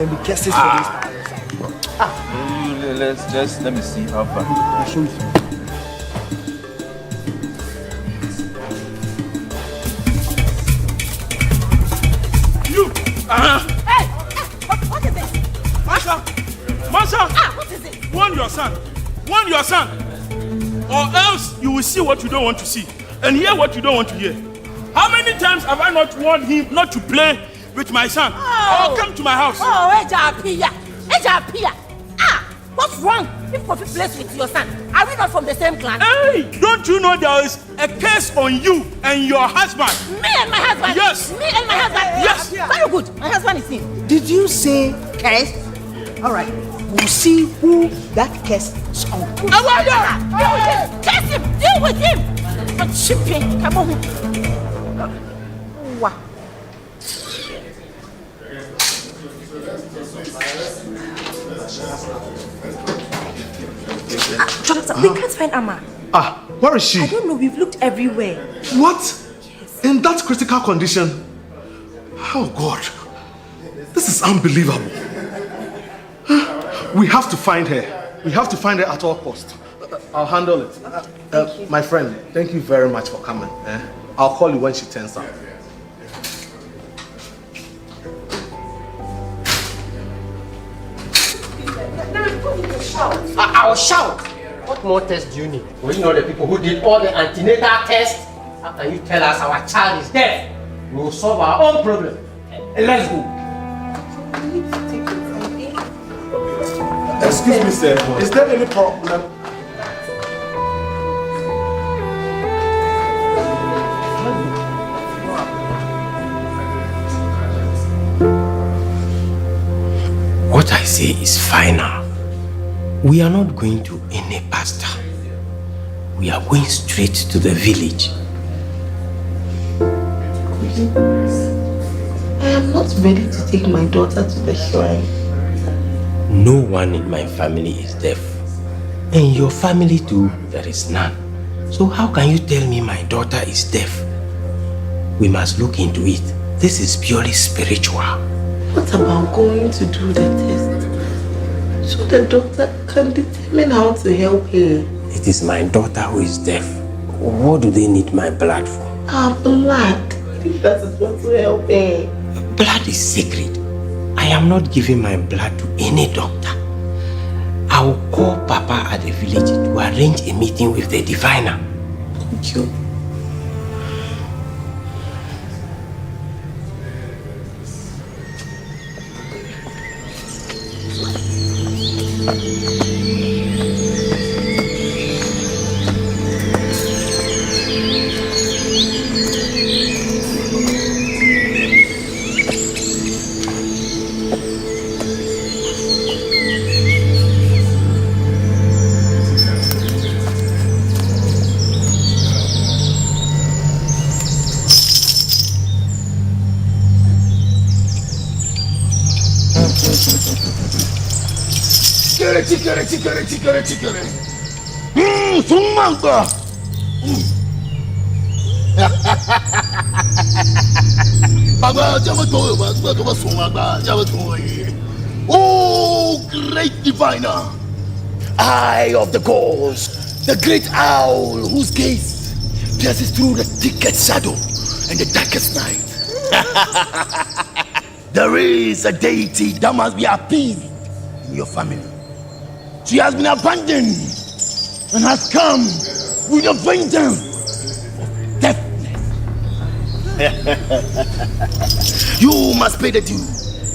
Let me see how far. You! Hey! What is it? Masha! What is it? Warn your son! Warn your son! Or else you will see what you don't want to see and hear what you don't want to hear. How many times have I not warned him not to play with my son? Or come to my house? Ejapia! What's wrong if Kofi plays with your son? Are we not from the same clan? Hey! Don't you know there is a case on you and your husband? Me and my husband? Yes! Me and my husband? Yes! Very good. My husband is in. Did you say case? All right. We'll see who that case is on. Deal with him! Case him! Deal with him! But shipping, come on. Wow. Jonathan, we can't find Amma. Where is she? I don't know, we've looked everywhere. What? Yes. In that critical condition? Oh God, this is unbelievable. We have to find her. We have to find her at all costs. I'll handle it. My friend, thank you very much for coming. I'll call you when she turns up. I'll shout. What more tests do you need? Well, you know the people who did all the antenatal tests. How can you tell us our child is dead? We will solve our own problem. Let's go. Excuse me, sir. Is there any problem? What I say is final. We are not going to any pastor. We are going straight to the village. I am not ready to take my daughter to the shrine. No one in my family is deaf. In your family too, there is none. So how can you tell me my daughter is deaf? We must look into it. This is purely spiritual. What about going to do the test? So the doctor can determine how to help her. It is my daughter who is deaf. What do they need my blood for? Our blood. If that is what will help her. Blood is sacred. I am not giving my blood to any doctor. I will call Papa at the village to arrange a meeting with the diviner. Thank you. Chikere. Sumanga. Oh, great diviner, eye of the gods, the great owl whose gaze pierces through the thickest shadow and the darkest night. There is a deity that must be appeased in your family. She has been abandoned and has come with a vengeance of deafness. You must pay the due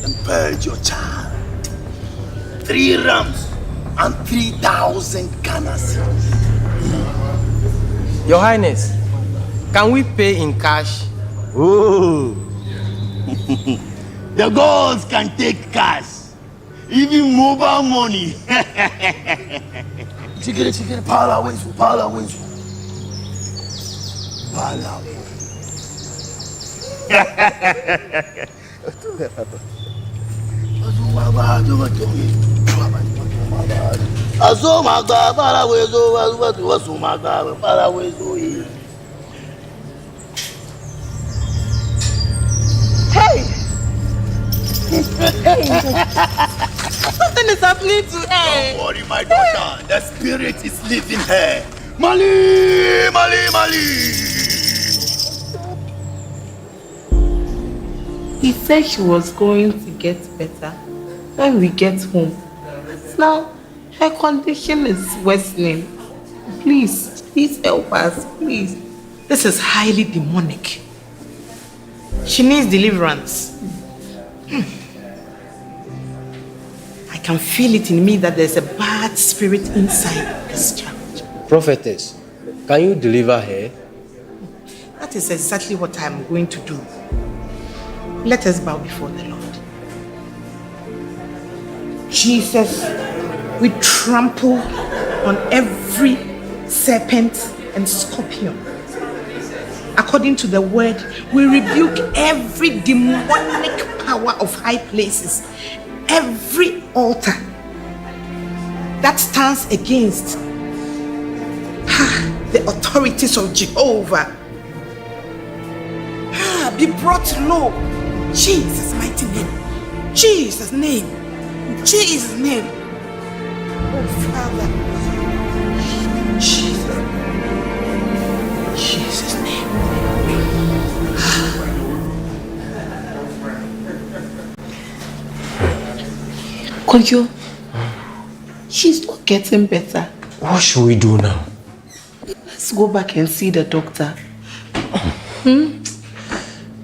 and purge your child. 3 rams and 3,000 canas. Your Highness, can we pay in cash? Oh, the gods can take cash. Even mobile money. Chikere, pala wensu. Hey! Something is happening to her. Don't worry, my daughter. The spirit is leaving her. Mali, Mali, Mali. He said she was going to get better when we get home. Now, her condition is worsening. Please help us, please. This is highly demonic. She needs deliverance. I can feel it in me that there's a bad spirit inside this child. Prophetess, can you deliver her? That is exactly what I'm going to do. Let us bow before the Lord. Jesus, we trample on every serpent and scorpion. According to the word, we rebuke every demonic power of high places, every altar that stands against the authorities of Jehovah. Be brought low. Jesus' mighty name. Jesus' name. Jesus' name. Oh, Father. Jesus. Jesus' name. Koyo, she's not getting better. What should we do now? Let's go back and see the doctor.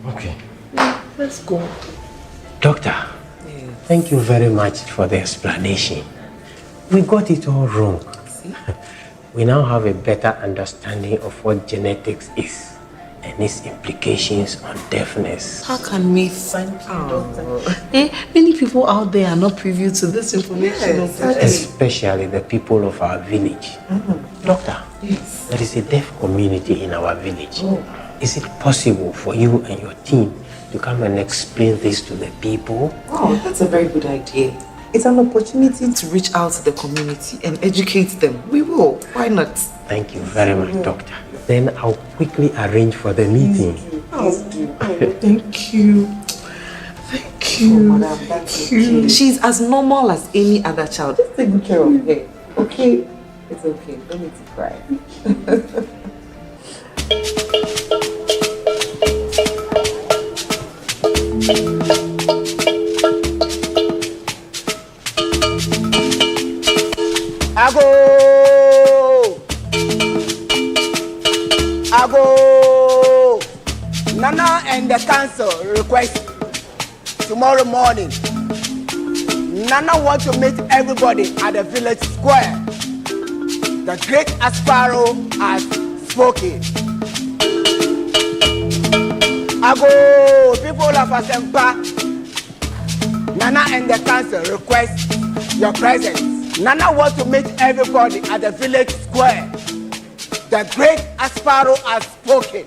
Okay. Let's go. Doctor, thank you very much for the explanation. We got it all wrong. We now have a better understanding of what genetics is and its implications on deafness. How can we find doctor? Many people out there are not privy to this information. Especially the people of our village. Doctor, there is a deaf community in our village. Is it possible for you and your team to come and explain this to the people? Oh, that's a very good idea. It's an opportunity to reach out to the community and educate them. We will. Why not? Thank you very much, Doctor. Then I'll quickly arrange for the meeting. Thank you. Thank you. Thank you. She's as normal as any other child. Just take good care of her. Okay? It's okay. Don't need to cry. Ago! Nana and the council request tomorrow morning. Nana wants to meet everybody at the village square. The great Asparrow has spoken. Ago! People of Asempa, Nana and the council request your presence. Nana wants to meet everybody at the village square. The great Asparrow has spoken.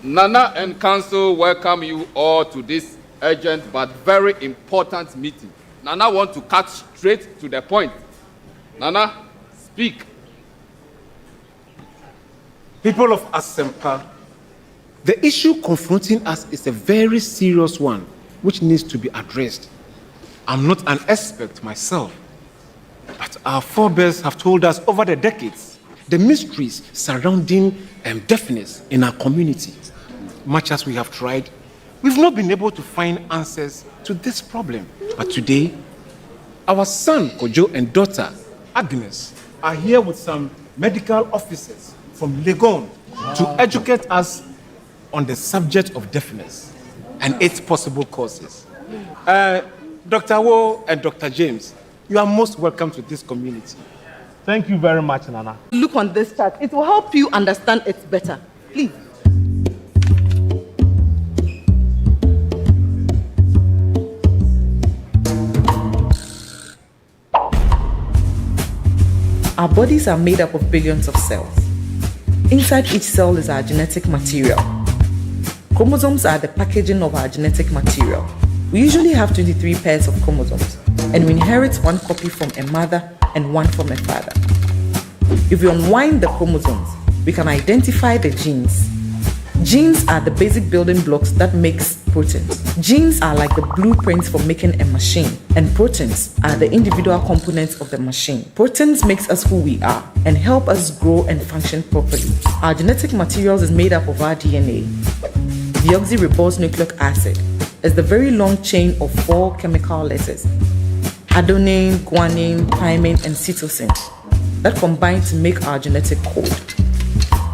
Nana and Council welcome you all to this urgent but very important meeting. Nana want to cut straight to the point. Nana, speak. People of Asempa, the issue confronting us is a very serious one which needs to be addressed. I'm not an expert myself, but our forebears have told us over the decades the mysteries surrounding deafness in our community. Much as we have tried, we've not been able to find answers to this problem. But today, our son Kojo and daughter Agnes are here with some medical officers from Legon to educate us on the subject of deafness and its possible causes. Dr. Wo and Dr. James, you are most welcome to this community. Thank you very much, Nana. Look on this chart. It will help you understand it better. Please. Our bodies are made up of billions of cells. Inside each cell is our genetic material. Chromosomes are the packaging of our genetic material. We usually have 23 pairs of chromosomes, and we inherit one copy from a mother and one from a father. If we unwind the chromosomes, we can identify the genes. Genes are the basic building blocks that makes proteins. Genes are like the blueprints for making a machine, and proteins are the individual components of the machine. Proteins makes us who we are and help us grow and function properly. Our genetic materials is made up of our DNA. Deoxyribose nucleic acid is the very long chain of 4 chemical letters: adenine, guanine, thymine, and cytosine that combine to make our genetic code.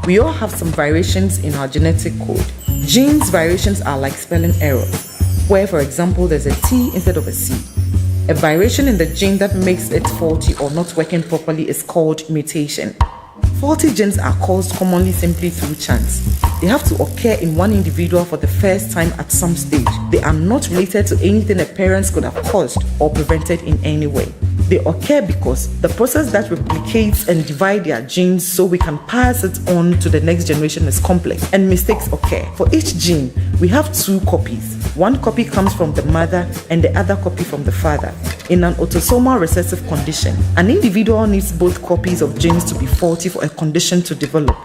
We all have some variations in our genetic code. Genes variations are like spelling errors, where, for example, there's a T instead of a C. A variation in the gene that makes it faulty or not working properly is called mutation. Faulty genes are caused commonly simply through chance. They have to occur in one individual for the first time at some stage. They are not related to anything the parents could have caused or prevented in any way. They occur because the process that replicates and divides their genes so we can pass it on to the next generation is complex, and mistakes occur. For each gene, we have 2 copies. One copy comes from the mother and the other copy from the father. In an autosomal recessive condition, an individual needs both copies of genes to be faulty for a condition to develop.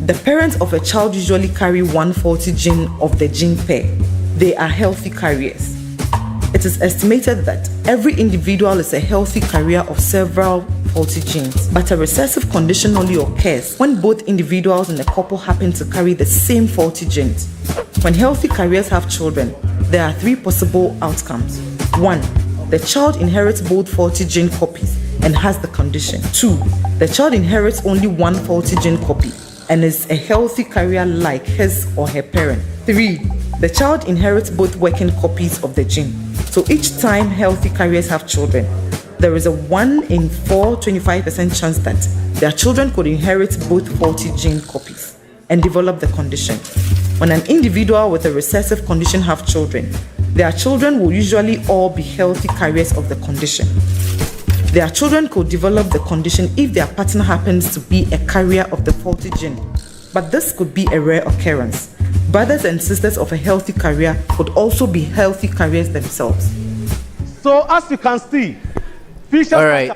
The parents of a child usually carry one faulty gene of the gene pair. They are healthy carriers. It is estimated that every individual is a healthy carrier of several faulty genes, but a recessive condition only occurs when both individuals in a couple happen to carry the same faulty genes. When healthy carriers have children, there are 3 possible outcomes. 1. The child inherits both faulty gene copies and has the condition. 2. The child inherits only one faulty gene copy and is a healthy carrier like his or her parent. 3. The child inherits both working copies of the gene. So each time healthy carriers have children, there is a 1 in 4, 25% chance that their children could inherit both faulty gene copies and develop the condition. When an individual with a recessive condition have children, their children will usually all be healthy carriers of the condition. Their children could develop the condition if their partner happens to be a carrier of the faulty gene, but this could be a rare occurrence. Brothers and sisters of a healthy carrier could also be healthy carriers themselves. So as you can see, all right.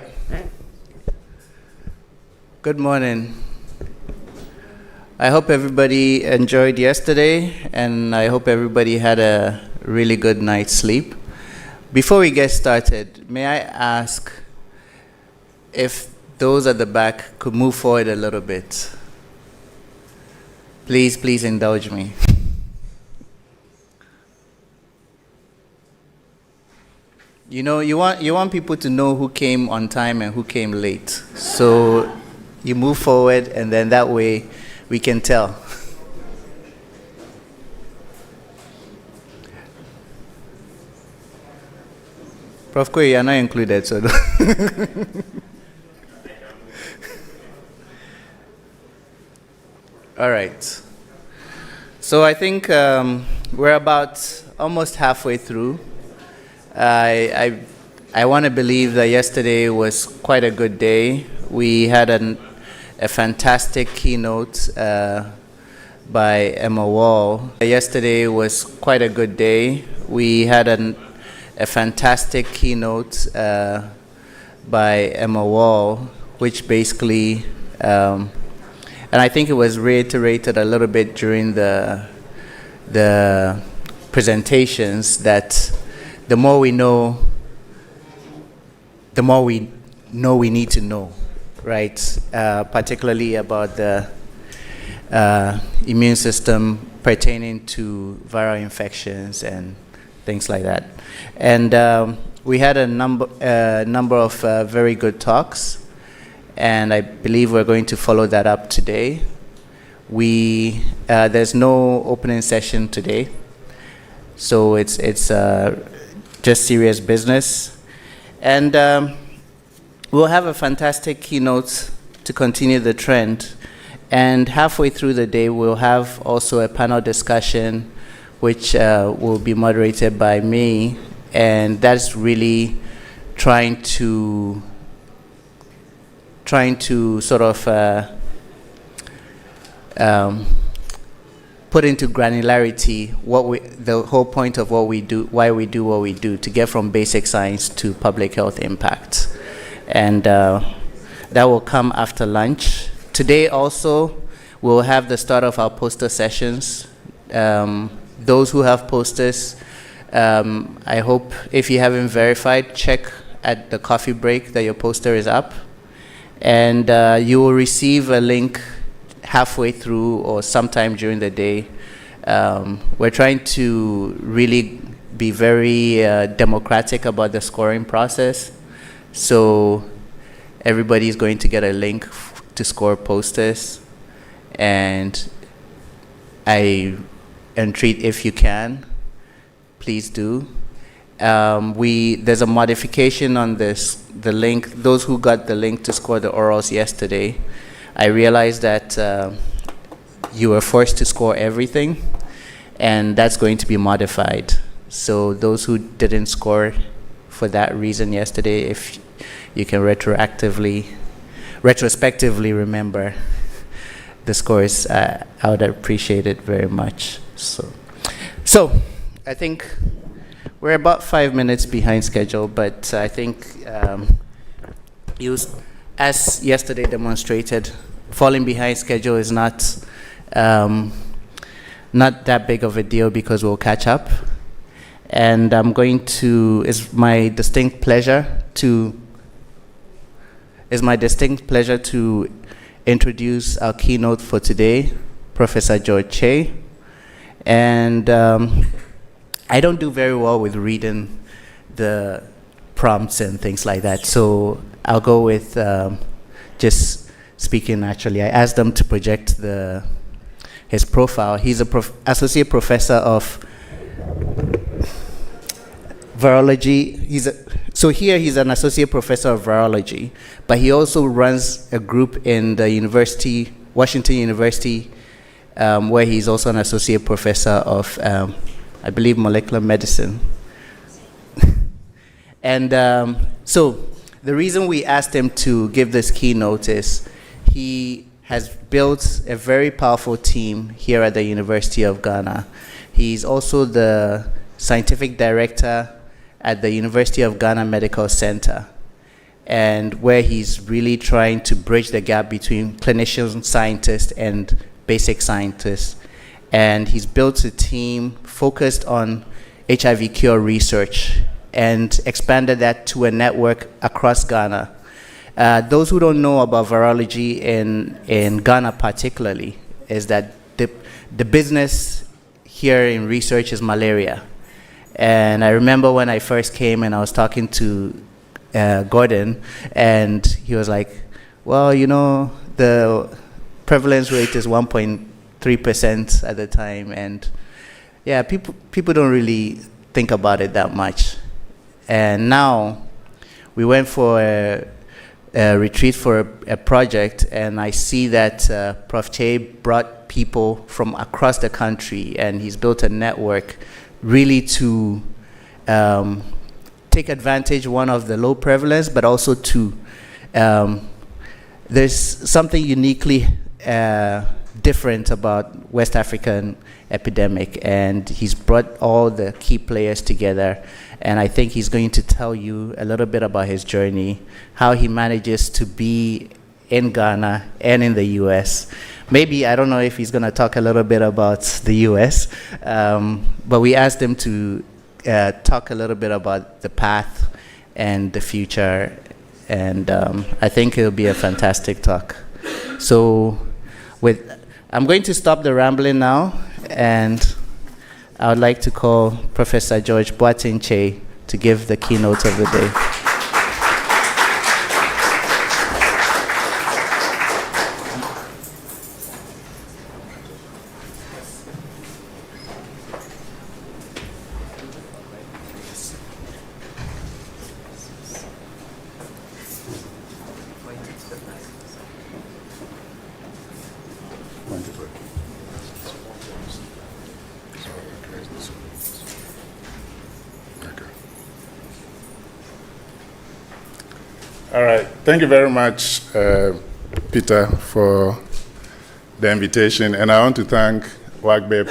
Good morning. I hope everybody enjoyed yesterday, and I hope everybody had a really good night's sleep. Before we get started, may I ask if those at the back could move forward a little bit? Please indulge me. You know, you want people to know who came on time and who came late. So you move forward, and then that way we can tell. Prof. Kwe, you are not included, so all right. So I think we're about almost halfway through. I want to believe that yesterday was quite a good day. We had a fantastic keynote by Emma Wall. Yesterday was quite a good day. We had a fantastic keynote by Emma Wall, which basically and I think it was reiterated a little bit during the presentations that the more we know, the more we know we need to know, right? Particularly about the immune system pertaining to viral infections and things like that. And we had a number of very good talks, and I believe we're going to follow that up today. There's no opening session today, so it's just serious business. And we'll have a fantastic keynote to continue the trend. And halfway through the day, we'll have also a panel discussion, which will be moderated by me. And that's really trying to trying to sort of put into granularity the whole point of what we do, why we do what we do, to get from basic science to public health impact. And that will come after lunch. Today also, we'll have the start of our poster sessions. Those who have posters, I hope if you haven't verified, check at the coffee break that your poster is up. And you will receive a link halfway through or sometime during the day. We're trying to really be very democratic about the scoring process. So everybody's going to get a link to score posters. And treat if you can, please do. There's a modification on the link. Those who got the link to score the orals yesterday, I realized that you were forced to score everything, and that's going to be modified. So those who didn't score for that reason yesterday, if you can retrospectively remember the scores, I would appreciate it very much. So I think we're about 5 minutes behind schedule, but I think as yesterday demonstrated, falling behind schedule is not that big of a deal because we'll catch up. And it's my distinct pleasure to introduce our keynote for today, Professor George Che. And I don't do very well with reading the prompts and things like that, so I'll go with just speaking naturally. I asked them to project his profile. He's an associate professor of virology. He's an associate professor of virology, but he also runs a group in the Washington University, where he's also an associate professor of, I believe, molecular medicine. And so the reason we asked him to give this keynote is he has built a very powerful team here at the University of Ghana. He's also the scientific director at the University of Ghana Medical Center, and where he's really trying to bridge the gap between clinician scientists and basic scientists. And he's built a team focused on HIV cure research and expanded that to a network across Ghana. Those who don't know about virology in Ghana particularly is that the business here in research is malaria. And I remember when I first came and I was talking to Gordon, and he was like, well, the prevalence rate is 1.3% at the time, and yeah, people don't really think about it that much. And now we went for a retreat for a project, and I see that Prof. Che brought people from across the country, and he's built a network really to take advantage, one, of the low prevalence, but also to there's something uniquely different about West African epidemic, and he's brought all the key players together, and I think he's going to tell you a little bit about his journey, how he manages to be in Ghana and in the US. Maybe, I don't know if he's going to talk a little bit about the US, but we asked him to talk a little bit about the path and the future, and I think it'll be a fantastic talk. So I'm going to stop the rambling now, and I would like to call Professor George Boateng Che to give the keynote of the day. All right. Thank you very much, Peter, for the invitation. And I want to thank WACCBIP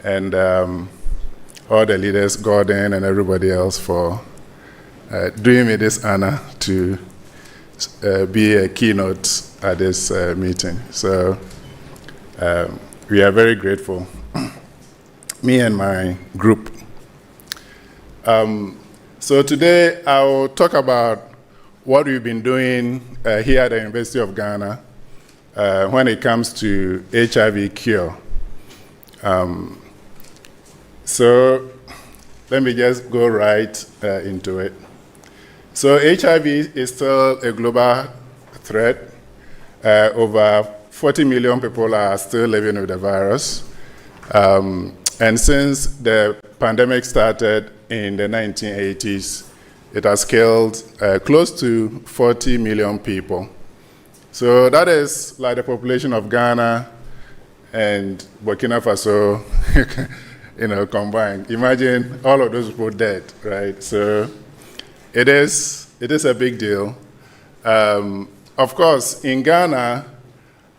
and all the leaders, Gordon and everybody else, for doing me this honor to be a keynote at this meeting. So we are very grateful, me and my group. So today I will talk about what we've been doing here at the University of Ghana when it comes to HIV cure. So let me just go right into it. So HIV is still a global threat. Over 40 million people are still living with the virus. And since the pandemic started in the 1980s, it has killed close to 40 million people. So that is like the population of Ghana and Burkina Faso, combined. Imagine all of those people dead, right? So it is a big deal. Of course, in Ghana,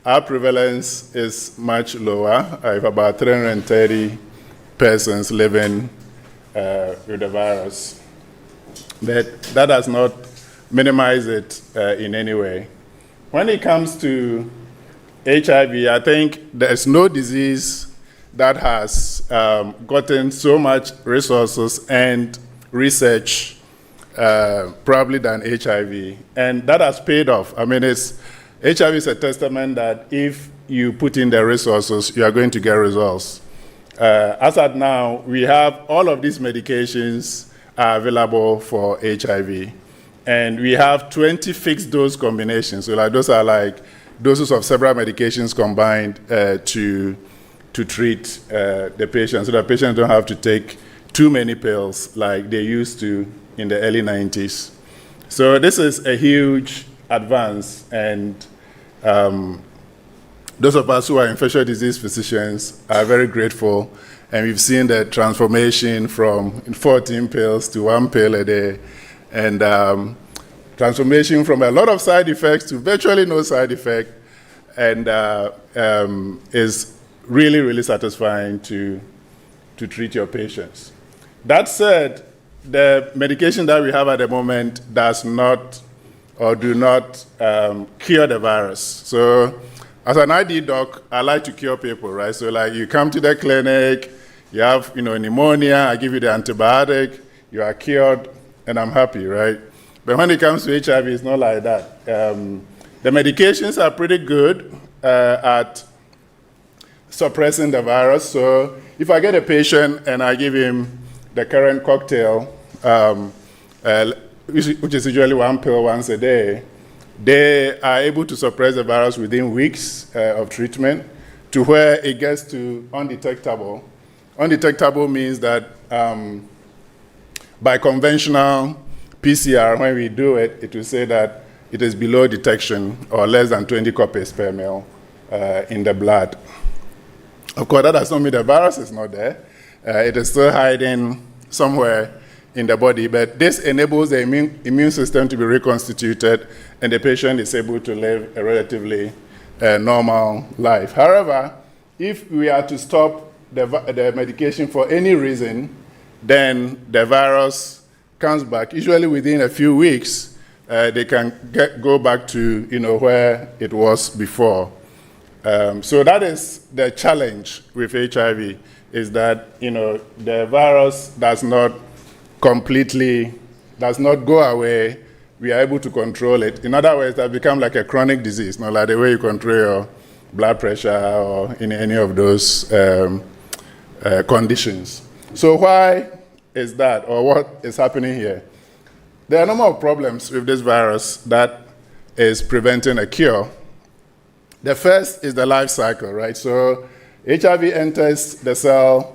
our prevalence is much lower. I have about 330 persons living with the virus. But that does not minimize it in any way. When it comes to HIV, I think there's no disease that has gotten so much resources and research probably than HIV. And that has paid off. I mean, HIV is a testament that if you put in the resources, you are going to get results. As at now, we have all of these medications are available for HIV. And we have 20 fixed dose combinations. So like those are like doses of several medications combined to treat the patient, so that patients don't have to take too many pills like they used to in the early 90s. So this is a huge advance, and those of us who are infectious disease physicians are very grateful, and we've seen the transformation from 14 pills to 1 pill a day, and transformation from a lot of side effects to virtually no side effect, and is really, really satisfying to treat your patients. That said, the medication that we have at the moment does not or do not cure the virus. So as an ID doc, I like to cure people, right? So like you come to the clinic, you have pneumonia, I give you the antibiotic, you are cured, and I'm happy, right? But when it comes to HIV, it's not like that. The medications are pretty good at suppressing the virus. So if I get a patient and I give him the current cocktail, which is usually 1 pill once a day, they are able to suppress the virus within weeks of treatment to where it gets to undetectable. Undetectable means that by conventional PCR, when we do it, it will say that it is below detection or less than 20 copies per ml in the blood. Of course, that does not mean the virus is not there. It is still hiding somewhere in the body, but this enables the immune system to be reconstituted, and the patient is able to live a relatively normal life. However, if we are to stop the medication for any reason, then the virus comes back. Usually within a few weeks, they can go back to where it was before. So that is the challenge with HIV, is that the virus does not go away. We are able to control it. In other words, that become like a chronic disease, not like the way you control your blood pressure or in any of those conditions. So why is that, or what is happening here? There are a number of problems with this virus that is preventing a cure. The first is the life cycle, right? So HIV enters the cell,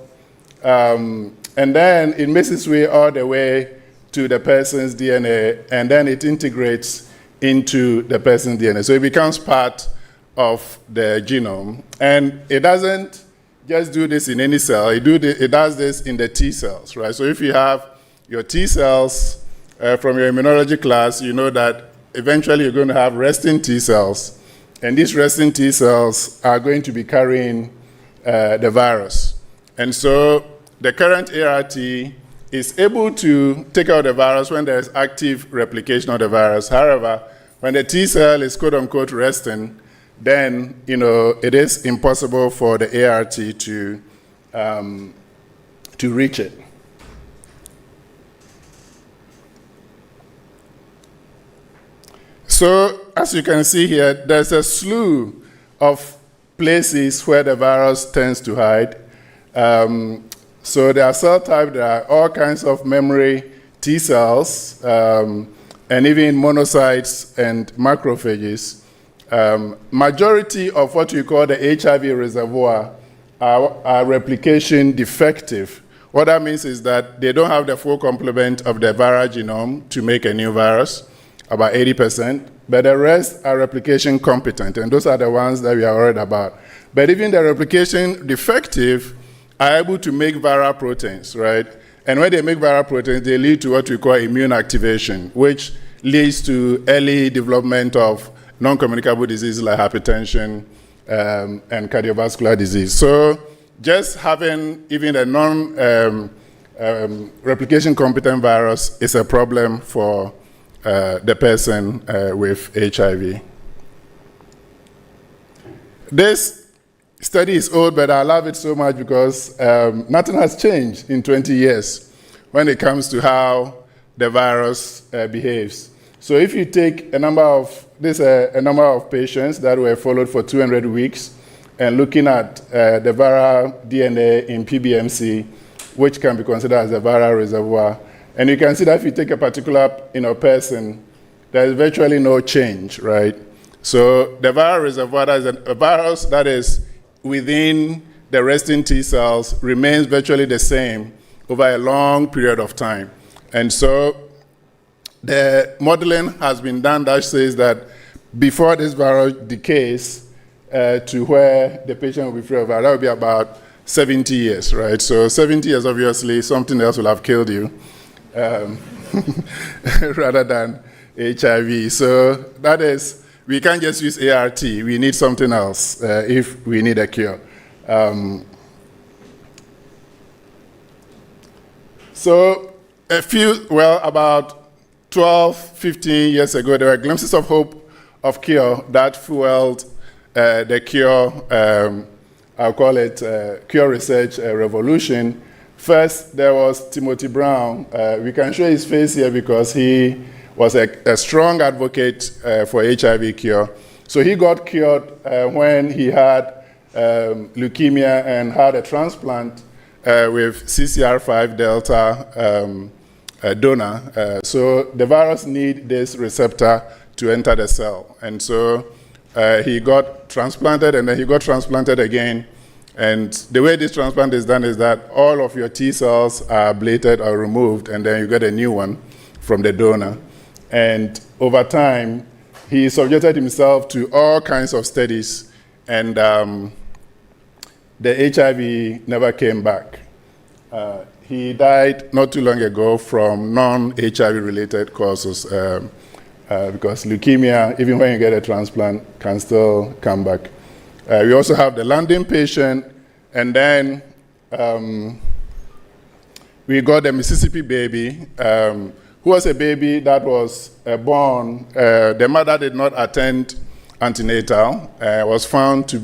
and then it makes its way all the way to the person's DNA, and then it integrates into the person's DNA. So it becomes part of the genome. And it doesn't just do this in any cell. It does this in the T cells, right? So if you have your T cells from your immunology class, you know that eventually you're going to have resting T cells, and these resting T cells are going to be carrying the virus. And so the current ART is able to take out the virus when there's active replication of the virus. However, when the T cell is quote-unquote resting, then it is impossible for the ART to reach it. So, as you can see here, there's a slew of places where the virus tends to hide. So there are cell types, there are all kinds of memory T cells, and even monocytes and macrophages. Majority of what we call the HIV reservoir are replication defective. What that means is that they don't have the full complement of the viral genome to make a new virus, about 80%, but the rest are replication competent, and those are the ones that we are worried about. But even the replication defective are able to make viral proteins, right? And when they make viral proteins, they lead to what we call immune activation, which leads to early development of non-communicable diseases like hypertension and cardiovascular disease. So just having even a non-replication competent virus is a problem for the person with HIV. This study is old, but I love it so much because nothing has changed in 20 years when it comes to how the virus behaves. So if you take a number of patients that were followed for 200 weeks and looking at the viral DNA in PBMC, which can be considered as a viral reservoir, and you can see that if you take a particular person, there is virtually no change, right? So the viral reservoir, that is a virus that is within the resting T cells, remains virtually the same over a long period of time. And so the modeling has been done that says that before this virus decays to where the patient will be free of virus, that will be about 70 years, right? So 70 years, obviously, something else will have killed you. Rather than HIV. So that is, we can't just use ART. We need something else if we need a cure. So about 12, 15 years ago, there were glimpses of hope of cure that fueled the cure, I'll call it cure research revolution. First, there was Timothy Brown. We can show his face here because he was a strong advocate for HIV cure. So he got cured when he had leukemia and had a transplant with CCR5 delta donor. So the virus needs this receptor to enter the cell. And so he got transplanted, and then he got transplanted again. And the way this transplant is done is that all of your T cells are ablated or removed, and then you get a new one from the donor. And over time, he subjected himself to all kinds of studies, and the HIV never came back. He died not too long ago from non-HIV related causes because leukemia, even when you get a transplant, can still come back. We also have the London patient, and then we got the Mississippi baby, who was a baby that was born. The mother did not attend antenatal, was found to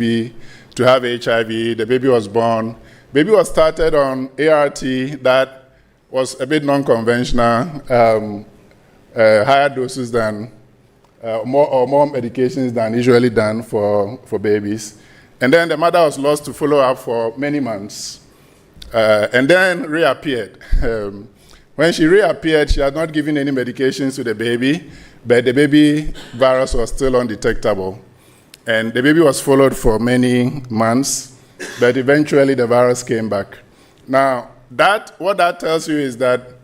have HIV. The baby was born. Baby was started on ART that was a bit non-conventional, higher doses than more medications than usually done for babies. And then the mother was lost to follow up for many months, and then reappeared. When she reappeared, she had not given any medications to the baby, but the baby virus was still undetectable. And the baby was followed for many months, but eventually the virus came back. Now, what that tells you is that,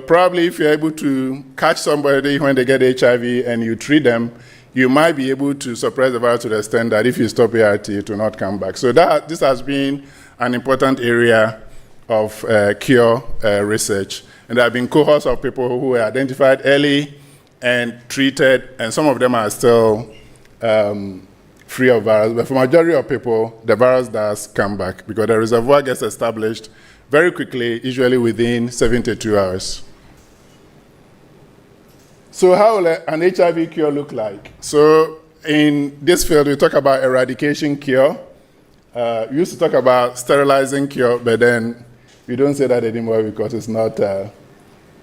probably if you're able to catch somebody when they get HIV and you treat them, you might be able to suppress the virus to the extent that if you stop ART, it will not come back. So this has been an important area of cure research. And there have been cohorts of people who were identified early and treated, and some of them are still free of virus. But for majority of people, the virus does come back because the reservoir gets established very quickly, usually within 72 hours. So how will an HIV cure look like? So in this field, we talk about eradication cure. We used to talk about sterilizing cure, but then we don't say that anymore because it's not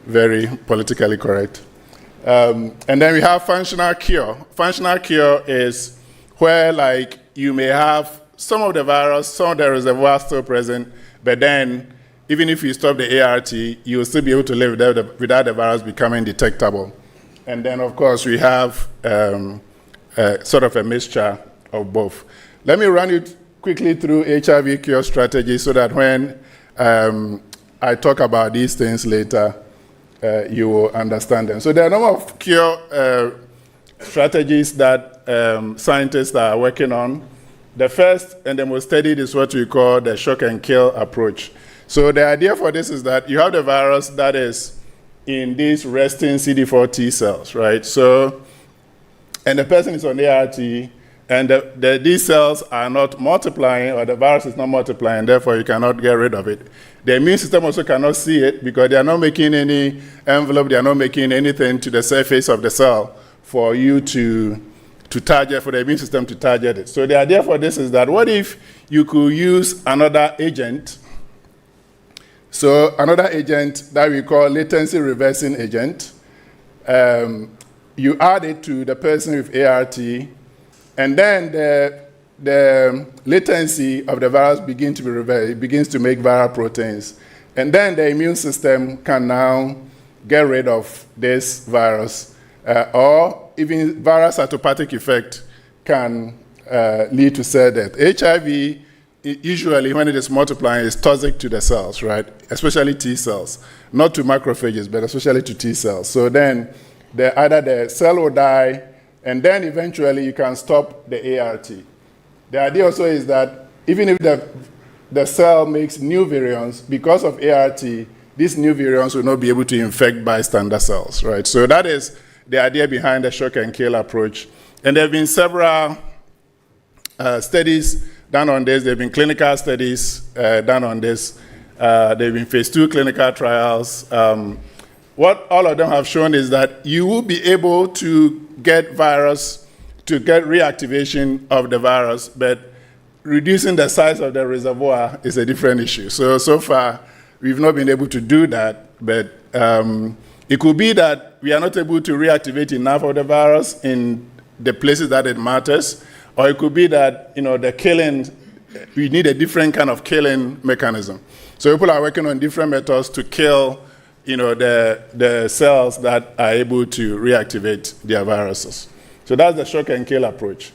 very politically correct. And then we have functional cure. Functional cure is where, like, you may have some of the virus, some of the reservoir still present, but then even if you stop the ART, you'll still be able to live without the virus becoming detectable. And then, of course, we have sort of a mixture of both. Let me run you quickly through HIV cure strategy so that when I talk about these things later, you will understand them. So there are a number of cure strategies that scientists are working on. The first and the most studied is what we call the shock and kill approach. So the idea for this is that you have the virus that is in these resting CD4 T cells, right? So, and the person is on ART, and these cells are not multiplying, or the virus is not multiplying, therefore you cannot get rid of it. The immune system also cannot see it because they are not making any envelope, they are not making anything to the surface of the cell for you to target, for the immune system to target it. So the idea for this is that what if you could use another agent? So another agent that we call latency reversing agent, you add it to the person with ART, and then the latency of the virus begins to be reversed. It begins to make viral proteins. And then the immune system can now get rid of this virus. Or even virus cytopathic effect can lead to cell death. HIV, usually when it is multiplying, is toxic to the cells, right? Especially T cells. Not to macrophages, but especially to T cells. So then either the cell will die, and then eventually you can stop the ART. The idea also is that even if the cell makes new virions, because of ART, these new virions will not be able to infect bystander cells, right? So that is the idea behind the shock and kill approach. And there have been several studies done on this. There have been clinical studies done on this. There have been phase 2 clinical trials. What all of them have shown is that you will be able to get reactivation of the virus, but reducing the size of the reservoir is a different issue. So far, we've not been able to do that, but it could be that we are not able to reactivate enough of the virus in the places that it matters, or it could be that, the killing, we need a different kind of killing mechanism. So people are working on different methods to kill, the cells that are able to reactivate their viruses. So that's the shock and kill approach.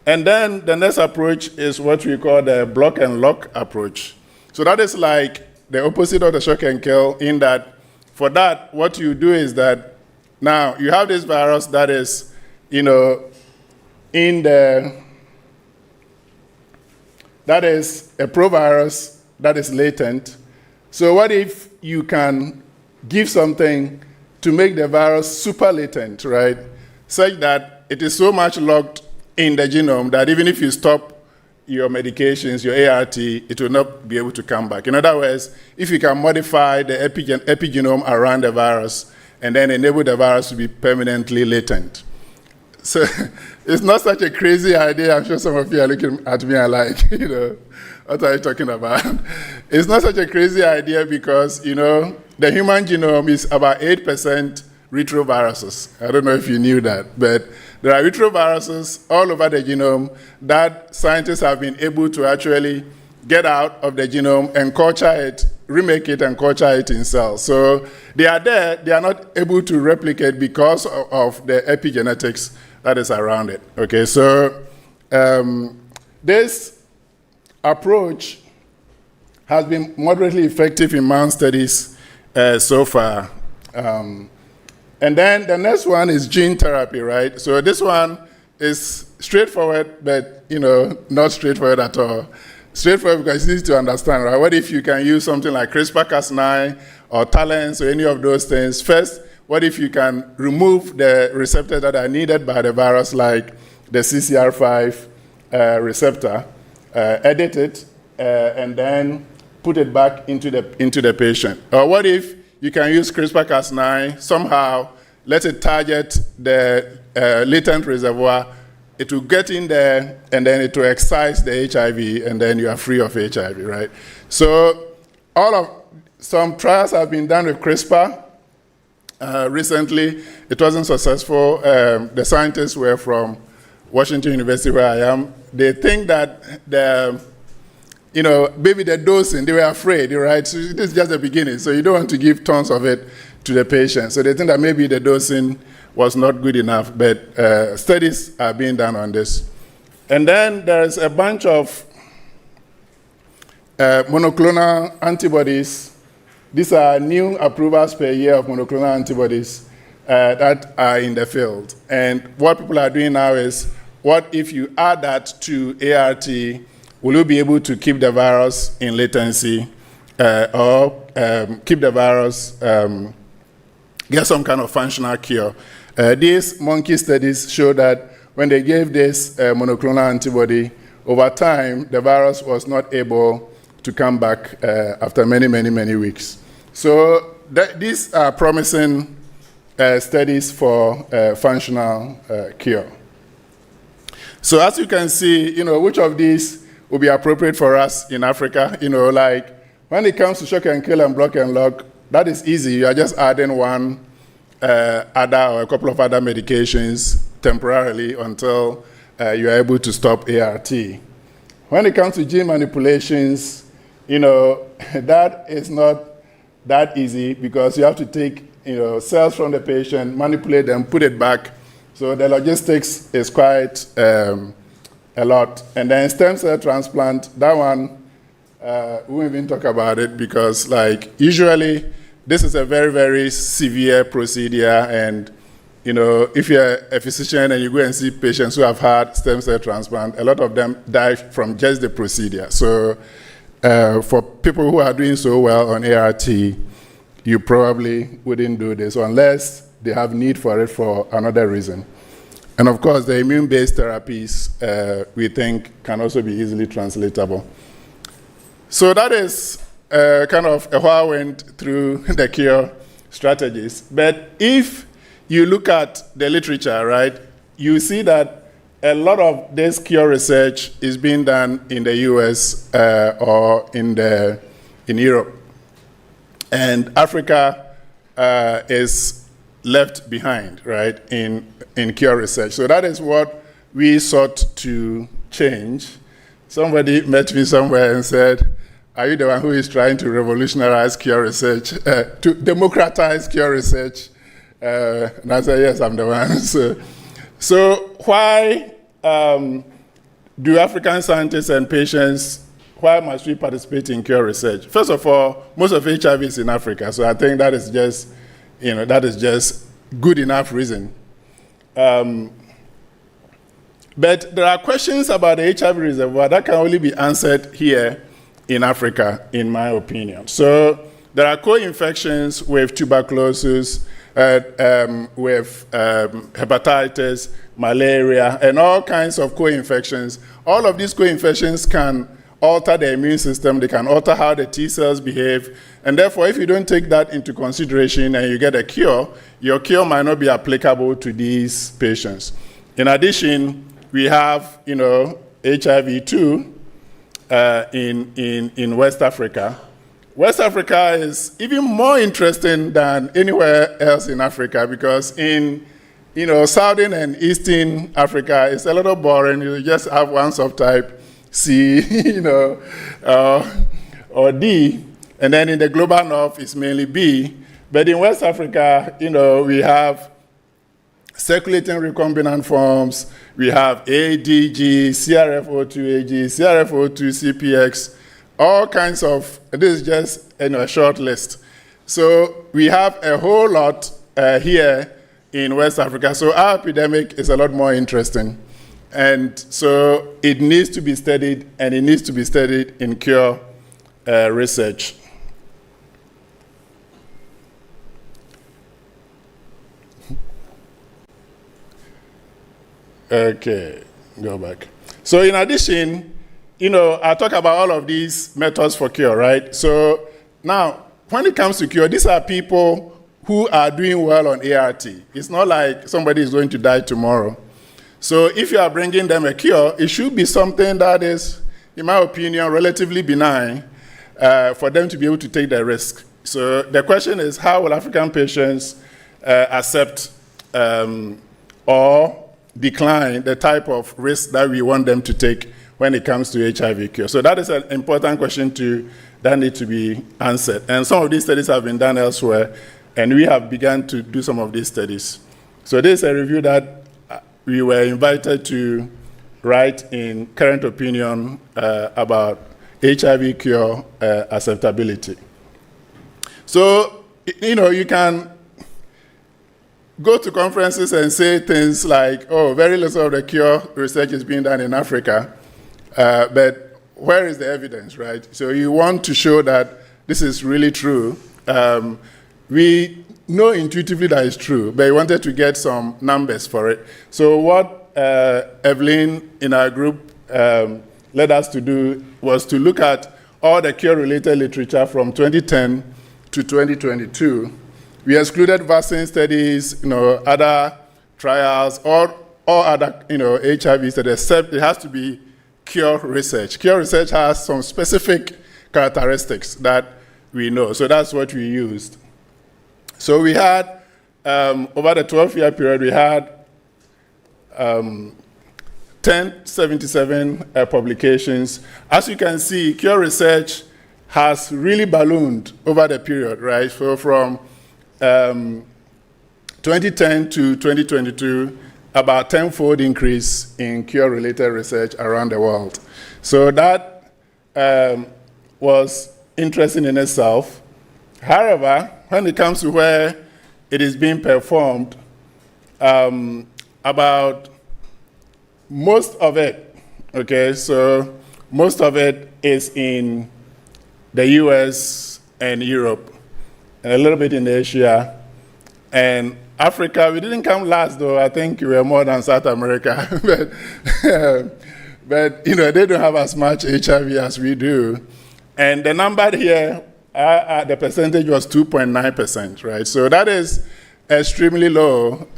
And then the next approach is what we call the block and lock approach. So that is like the opposite of the shock and kill, in that for that, what you do is that now you have this virus that is, that is a provirus that is latent. So what if you can give something to make the virus super latent, right? Such that it is so much locked in the genome that even if you stop your medications, your ART, it will not be able to come back. In other words, if you can modify the epigenome around the virus and then enable the virus to be permanently latent. So it's not such a crazy idea. I'm sure some of you are looking at me and like, what are you talking about? It's not such a crazy idea because, the human genome is about 8% retroviruses. I don't know if you knew that, but there are retroviruses all over the genome that scientists have been able to actually get out of the genome and culture it, remake it and culture it in cells. So they are there, they are not able to replicate because of the epigenetics that is around it. Okay, so this approach has been moderately effective in mouse studies so far. And then the next one is gene therapy, right? So this one is straightforward, but not straightforward at all. straightforward because it's easy to understand, right? What if you can use something like CRISPR-Cas9 or TALENs or any of those things? First, what if you can remove the receptors that are needed by the virus, like the CCR5 receptor, edit it, and then put it back into the patient? Or what if you can use CRISPR-Cas9, somehow let it target the latent reservoir, it will get in there, and then it will excise the HIV, and then you are free of HIV, right? So some trials have been done with CRISPR. Recently, it wasn't successful. The scientists were from Washington University, where I am. They think that maybe the dosing, they were afraid, right? So this is just the beginning. So you don't want to give tons of it to the patient. So they think that maybe the dosing was not good enough, but studies are being done on this. And then there's a bunch of monoclonal antibodies. These are new approvals per year of monoclonal antibodies that are in the field. And what people are doing now is, what if you add that to ART, will you be able to keep the virus in latency or keep the virus, get some kind of functional cure? These monkey studies show that when they gave this monoclonal antibody, over time, the virus was not able to come back after many, many, many weeks. So these are promising studies for functional cure. So as you can see, which of these will be appropriate for us in Africa? Like when it comes to shock and kill and block and lock, that is easy. You are just adding one other or a couple of other medications temporarily until you are able to stop ART. When it comes to gene manipulations, that is not that easy because you have to take cells from the patient, manipulate them, put it back. So the logistics is quite a lot. And then stem cell transplant, that one, we won't even talk about it because usually this is a very, very severe procedure, and if you're a physician and you go and see patients who have had stem cell transplant, a lot of them die from just the procedure. So for people who are doing so well on ART, you probably wouldn't do this unless they have need for it for another reason. And of course, the immune-based therapies, we think, can also be easily translatable. So that is kind of a whirlwind through the cure strategies. But if you look at the literature, right, you see that a lot of this cure research is being done in the US or in Europe. And Africa is left behind, right, in cure research. So that is what we sought to change. Somebody met me somewhere and said, are you the one who is trying to revolutionize cure research, to democratize cure research? And I said, yes, I'm the one. So why do African scientists and patients, why must we participate in cure research? First of all, most of HIV is in Africa, so I think that is just good enough reason. But there are questions about the HIV reservoir that can only be answered here in Africa, in my opinion. So there are co-infections with tuberculosis, with hepatitis, malaria, and all kinds of co-infections. All of these co-infections can alter the immune system. They can alter how the T cells behave. And therefore, if you don't take that into consideration and you get a cure, your cure might not be applicable to these patients. In addition, we have, HIV too in West Africa. West Africa is even more interesting than anywhere else in Africa because in Southern and Eastern Africa, it's a little boring. You just have one subtype, C, or D, and then in the global north, it's mainly B. But in West Africa, we have circulating recombinant forms. We have ADG, CRF02AG, CRF02 CPX, all kinds of, this is just a short list. So we have a whole lot here in West Africa. So our epidemic is a lot more interesting. And so it needs to be studied, and it needs to be studied in cure research. Okay, go back. So in addition, I talk about all of these methods for cure, right? So now, when it comes to cure, these are people who are doing well on ART. It's not like somebody is going to die tomorrow. So if you are bringing them a cure, it should be something that is, in my opinion, relatively benign for them to be able to take the risk. So the question is, how will African patients accept or decline the type of risk that we want them to take when it comes to HIV cure? So that is an important question that needs to be answered. And some of these studies have been done elsewhere, and we have begun to do some of these studies. So this is a review that we were invited to write in Current Opinion about HIV cure acceptability. So, you can go to conferences and say things like, oh, very little of the cure research is being done in Africa, but where is the evidence, right? So you want to show that this is really true. We know intuitively that it's true, but we wanted to get some numbers for it. So what Evelyn in our group led us to do was to look at all the cure-related literature from 2010 to 2022. We excluded vaccine studies, other trials, or other, HIV studies, except it has to be cure research. Cure research has some specific characteristics that we know, so that's what we used. So we had, over the 12-year period, we had 1077 publications. As you can see, cure research has really ballooned over the period, right? So from 2010 to 2022, about 10-fold increase in cure-related research around the world. So that was interesting in itself. However, when it comes to where it is being performed, about most of it, okay, so most of it is in the US and Europe, and a little bit in Asia. And Africa, we didn't come last, though. I think we were more than South America. but they don't have as much HIV as we do. And the number here, the percentage was 2.9%, right? So that is extremely low.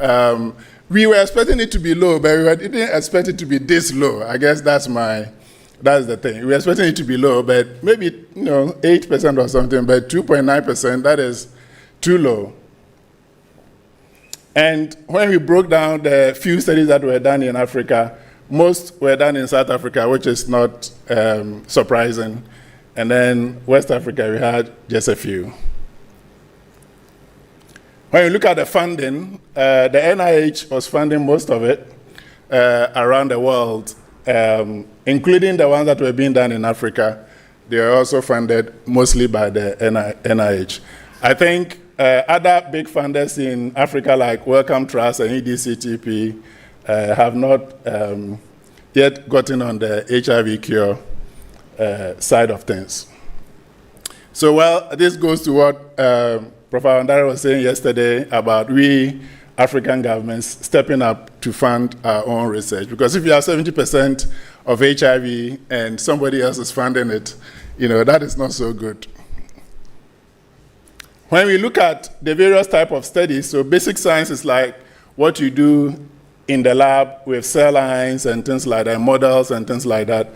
We were expecting it to be low, but we didn't expect it to be this low. I guess that's the thing. We were expecting it to be low, but maybe 8% or something, but 2.9%, that is too low. And when we broke down the few studies that were done in Africa, most were done in South Africa, which is not surprising. And then West Africa, we had just a few. When you look at the funding, the NIH was funding most of it around the world, including the ones that were being done in Africa. They are also funded mostly by the NIH. I think other big funders in Africa like Wellcome Trust and EDCTP have not yet gotten on the HIV cure side of things. So, this goes to what Professor Andara was saying yesterday about we African governments stepping up to fund our own research. Because if you have 70% of HIV and somebody else is funding it, that is not so good. When we look at the various types of studies, so basic science is like what you do in the lab with cell lines and things like that, models and things like that.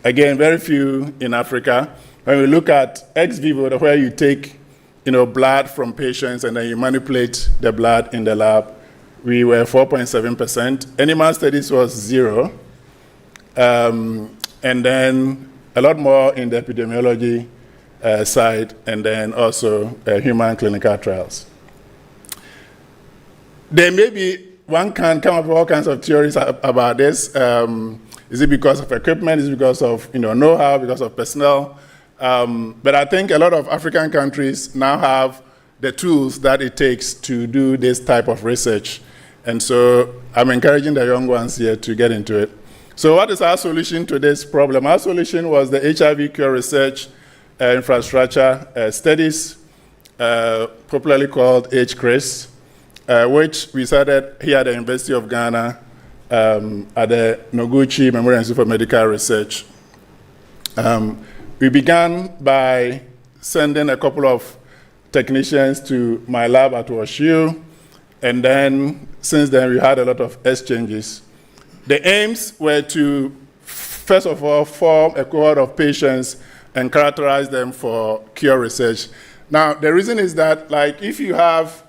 Again, very few in Africa. When we look at ex vivo, where you take blood from patients and then you manipulate the blood in the lab, we were 4.7%. Animal studies was 0. And then a lot more in the epidemiology side, and then also human clinical trials. There may be, one can come up with all kinds of theories about this. Is it because of equipment? Is it because of know-how, because of personnel? But I think a lot of African countries now have the tools that it takes to do this type of research. And so I'm encouraging the young ones here to get into it. So what is our solution to this problem? Our solution was the HIV cure research infrastructure studies, popularly called HCRIS, which we started here at the University of Ghana at the Noguchi Memorial Institute for Medical Research. We began by sending a couple of technicians to my lab at WACCBIP, and then since then we had a lot of exchanges. The aims were to, first of all, form a cohort of patients and characterize them for cure research. Now, the reason is that, like, if you have,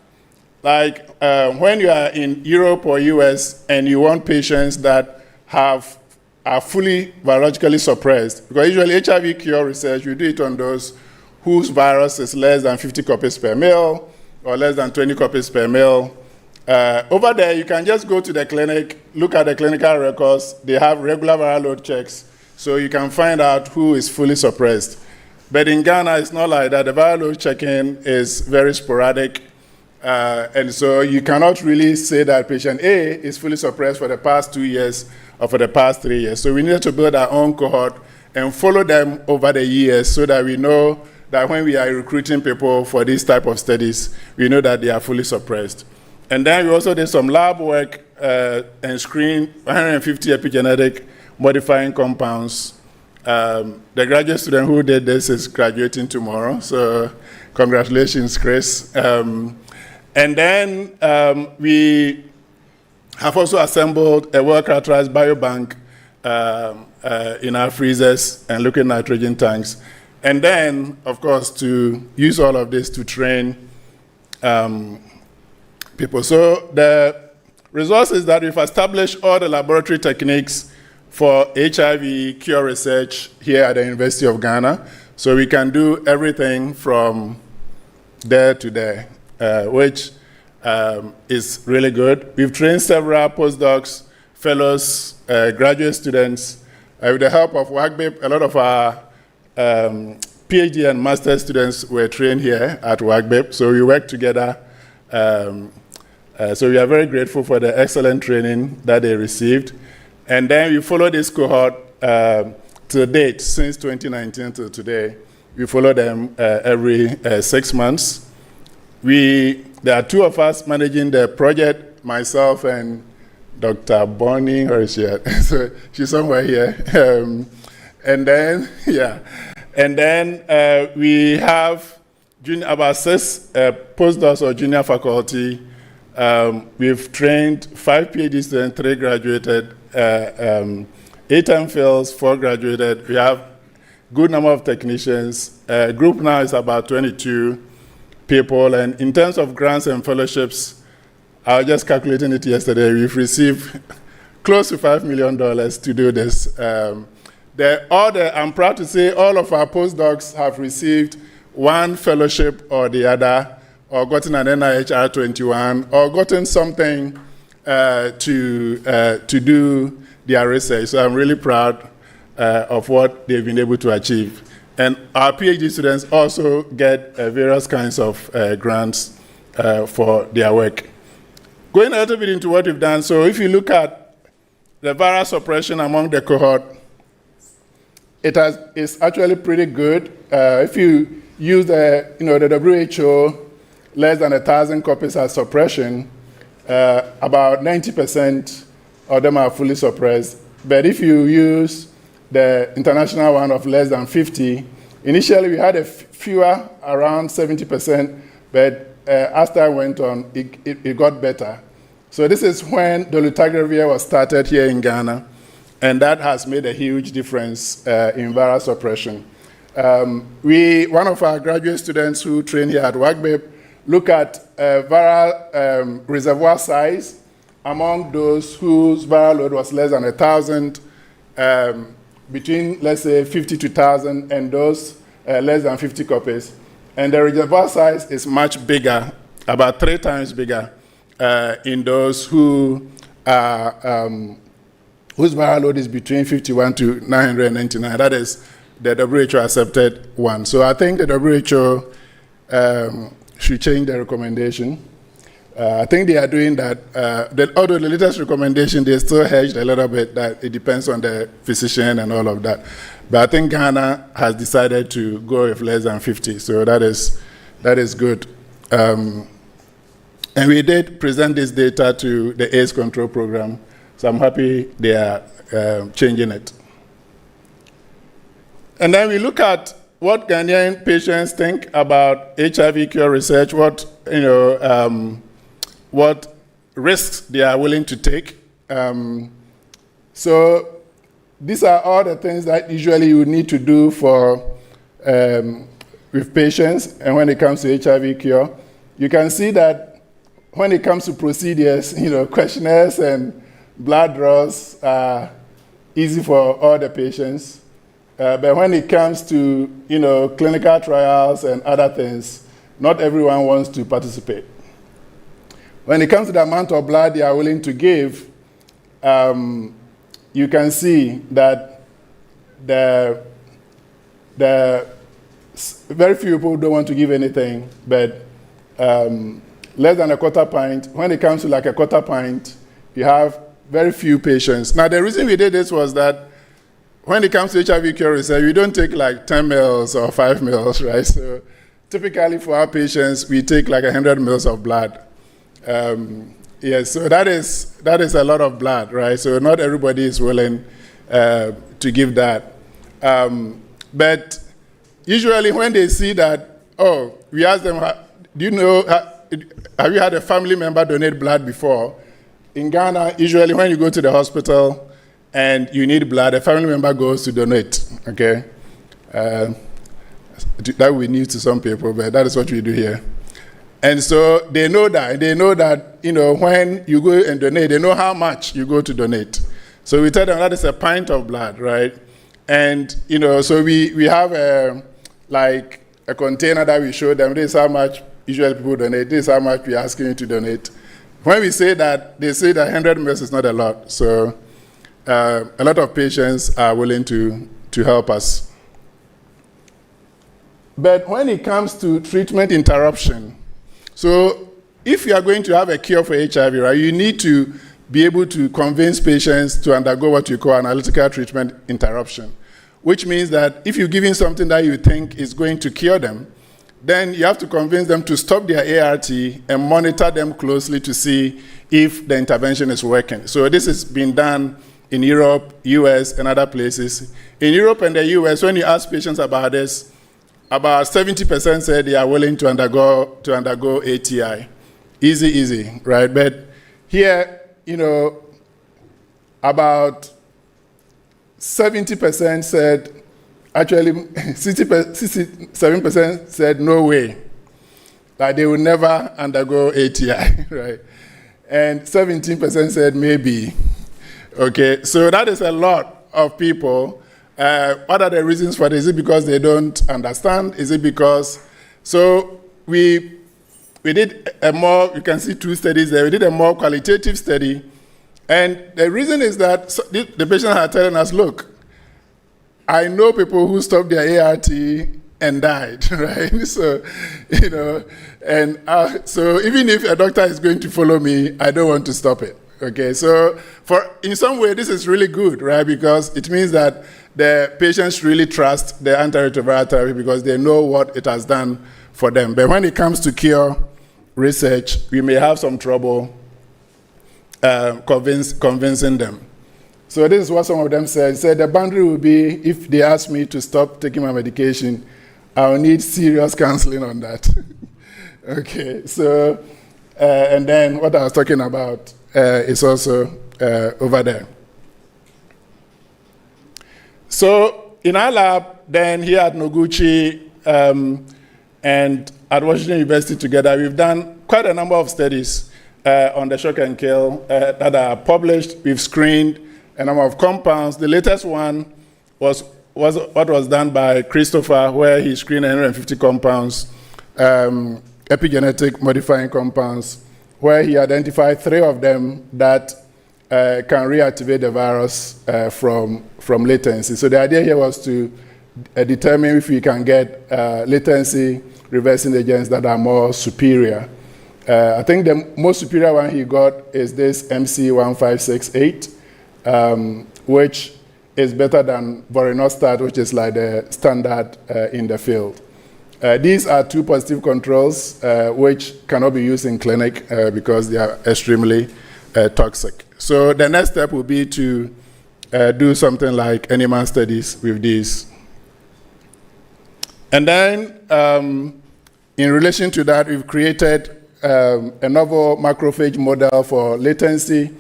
like, when you are in Europe or US and you want patients that are fully virologically suppressed, because usually HIV cure research, you do it on those whose virus is less than 50 copies per mil or less than 20 copies per mil. Over there, you can just go to the clinic, look at the clinical records. They have regular viral load checks, so you can find out who is fully suppressed. But in Ghana, it's not like that. The viral load checking is very sporadic, and so you cannot really say that patient A is fully suppressed for the past 2 years or for the past 3 years. So we needed to build our own cohort and follow them over the years so that we know that when we are recruiting people for these type of studies, we know that they are fully suppressed. And then we also did some lab work and screened 150 epigenetic modifying compounds. The graduate student who did this is graduating tomorrow, so congratulations, Chris. And then we have also assembled a well-characterized biobank in our freezers and liquid nitrogen tanks. And then, of course, to use all of this to train people. So the result is that we've established all the laboratory techniques for HIV cure research here at the University of Ghana. So we can do everything from there to there, which is really good. We've trained several postdocs, fellows, graduate students. With the help of WACCBIP, a lot of our PhD and master students were trained here at WACCBIP, so we work together. So we are very grateful for the excellent training that they received. And then we follow this cohort to date, since 2019 to today. We follow them every 6 months. There are two of us managing the project, myself and Dr. Bonnie, or is she? So she's somewhere here. And then, yeah. And then we have about 6 postdocs or junior faculty. We've trained 5 PhD students, 3 graduated, 8 MPhils, 4 graduated. We have good number of technicians. Group now is about 22 people. And in terms of grants and fellowships, I was just calculating it yesterday. We've received close to $5 million to do this. I'm proud to say all of our postdocs have received one fellowship or the other, or gotten an NIH R21, or gotten something to do their research. So I'm really proud of what they've been able to achieve. And our PhD students also get various kinds of grants for their work. Going a little bit into what we've done, so if you look at the viral suppression among the cohort, it's actually pretty good. If you use the WHO, less than 1,000 copies as suppression, about 90% of them are fully suppressed. But if you use the international one of less than 50, initially we had a fewer, around 70%, but as time went on, it got better. So this is when dolutegravir was started here in Ghana, and that has made a huge difference in viral suppression. One of our graduate students who train here at WACCBIP look at viral reservoir size among those whose viral load was less than 1,000, between, let's say, 50 to 1,000, and those less than 50 copies. And the reservoir size is much bigger, about 3 times bigger, in those who are, whose viral load is between 51 to 999. That is the WHO accepted one. So I think the WHO should change the recommendation. I think they are doing that. Although the latest recommendation, they still hedged a little bit that it depends on the physician and all of that. But I think Ghana has decided to go with less than 50, so that is good. And we did present this data to the AIDS control program, so I'm happy they are changing it. And then we look at what Ghanaian patients think about HIV cure research, what risks they are willing to take. So these are all the things that usually you need to do with patients, and when it comes to HIV cure, you can see that when it comes to procedures, questionnaires and blood draws are easy for all the patients. But when it comes to clinical trials and other things, not everyone wants to participate. When it comes to the amount of blood they are willing to give, you can see that the very few people don't want to give anything, but less than a quarter pint. When it comes to like a quarter pint, you have very few patients. Now, the reason we did this was that when it comes to HIV cure research, we don't take like 10 mils or 5 mils, right? So typically for our patients, we take like 100 mils of blood. Yes, so that is a lot of blood, right? So not everybody is willing to give that. But usually when they see that, we ask them, have you had a family member donate blood before? In Ghana, usually when you go to the hospital and you need blood, a family member goes to donate, okay? That will be news to some people, but that is what we do here. And so they know that. They know that, when you go and donate, they know how much you go to donate. So we tell them that is a pint of blood, right? And, so we have a container that we show them. This is how much usually people donate. This is how much we're asking you to donate. When we say that, they say that 100 mils is not a lot. So a lot of patients are willing to help us. But when it comes to treatment interruption, so if you are going to have a cure for HIV, right, you need to be able to convince patients to undergo what you call analytical treatment interruption, which means that if you're giving something that you think is going to cure them, then you have to convince them to stop their ART and monitor them closely to see if the intervention is working. So this has been done in Europe, US, and other places. In Europe and the US, when you ask patients about this, about 70% said they are willing to undergo ATI. Easy, right? But here, about 70% said, actually 67% said no way, that they will never undergo ATI, right? And 17% said maybe. Okay, so that is a lot of people. What are the reasons for this? Is it because they don't understand? Is it because... So we did a more, you can see 2 studies there. We did a more qualitative study. And the reason is that the patients are telling us, look, I know people who stopped their ART and died, right? So, and so even if a doctor is going to follow me, I don't want to stop it. Okay, so in some way, this is really good, right? Because it means that the patients really trust the antiretroviral therapy because they know what it has done for them. But when it comes to cure research, we may have some trouble convincing them. So this is what some of them said. Said the boundary will be, if they ask me to stop taking my medication, I'll need serious counseling on that. Okay, so, and then what I was talking about is also over there. So in our lab, then here at Noguchi and at Washington University together, we've done quite a number of studies on the shock and kill that are published. We've screened a number of compounds. The latest one was what was done by Christopher, where he screened 150 compounds, epigenetic modifying compounds, where he identified 3 of them that can reactivate the virus from latency. So the idea here was to determine if we can get latency reversing agents that are more superior I think the most superior one he got is this MC1568, which is better than vorinostat, which is like the standard in the field. These are two positive controls which cannot be used in clinic because they are extremely toxic. So the next step will be to do something like animal studies with these. And then in relation to that, we've created a novel macrophage model for latency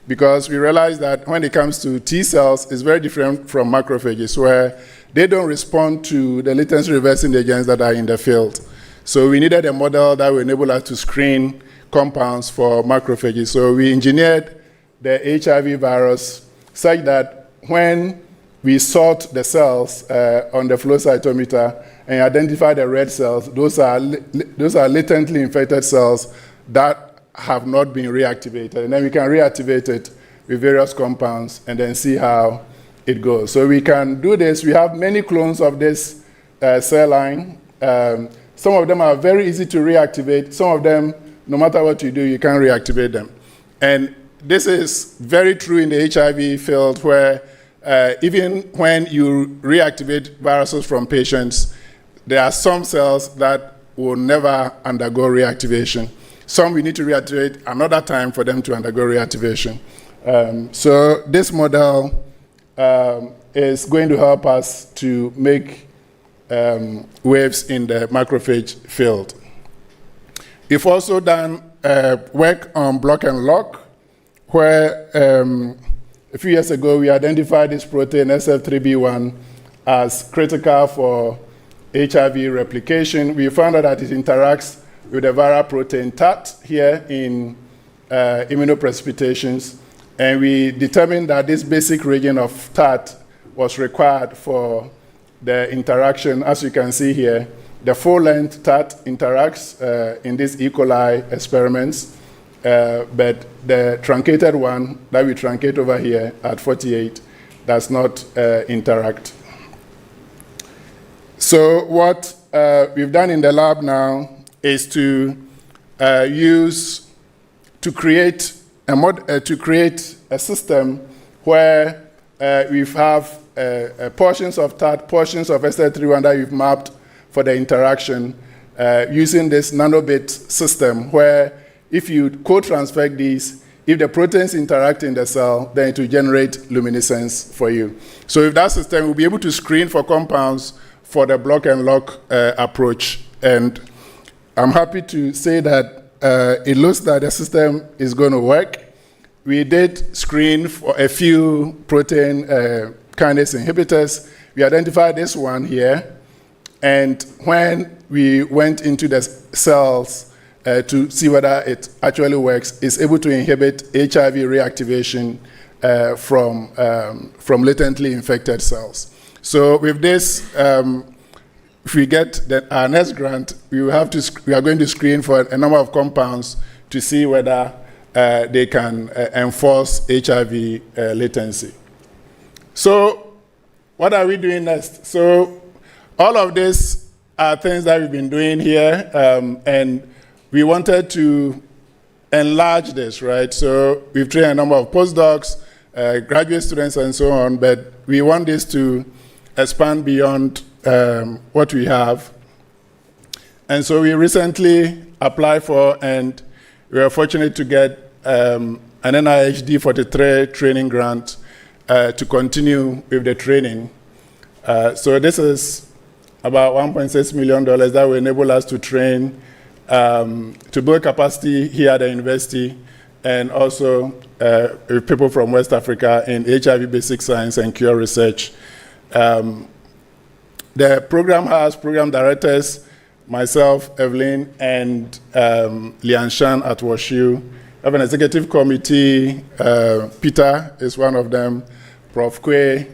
because we realize that when it comes to T cells, it's very different from macrophages where they don't respond to the latency reversing agents that are in the field. So we needed a model that will enable us to screen compounds for macrophages. So we engineered the HIV virus such that when we sort the cells on the flow cytometer and identify the red cells, those are latently infected cells that have not been reactivated. And then we can reactivate it with various compounds and then see how it goes. So we can do this. We have many clones of this cell line. Some of them are very easy to reactivate. Some of them, no matter what you do, you can't reactivate them. And this is very true in the HIV field where even when you reactivate viruses from patients, there are some cells that will never undergo reactivation. Some we need to reactivate another time for them to undergo reactivation. So this model is going to help us to make waves in the macrophage field. We've also done work on block and lock, where a few years ago we identified this protein SF3B1 as critical for HIV replication. We found out that it interacts with the viral protein TAT here in immunoprecipitations, and we determined that this basic region of TAT was required for the interaction. As you can see here, the full-length TAT interacts in these E. coli experiments, but the truncated one that we truncate over here at 48 does not interact. So what we've done in the lab now is to create a system where we have portions of TAT, portions of SL31 that we've mapped for the interaction using this nanobit system where if you co-transfect these, if the proteins interact in the cell, then it will generate luminescence for you. So with that system, we'll be able to screen for compounds for the block and lock approach. And I'm happy to say that it looks that the system is going to work. We did screen for a few protein kinase inhibitors. We identified this one here. And when we went into the cells to see whether it actually works, it's able to inhibit HIV reactivation from latently infected cells. So with this, if we get our next grant, we are going to screen for a number of compounds to see whether they can enforce HIV latency. So what are we doing next? So all of this are things that we've been doing here, and we wanted to enlarge this, right? So we've trained a number of postdocs, graduate students, and so on, but we want this to expand beyond what we have. And so we recently applied for, and we were fortunate to get an NIH D43 training grant to continue with the training. So this is about $1.6 million that will enable us to train, to build capacity here at the university, and also with people from West Africa in HIV basic science and cure research. The program has program directors, myself, Evelyn, and Lian Shan at WACCBIP. We have an executive committee. Peter is one of them. Prof. Kwe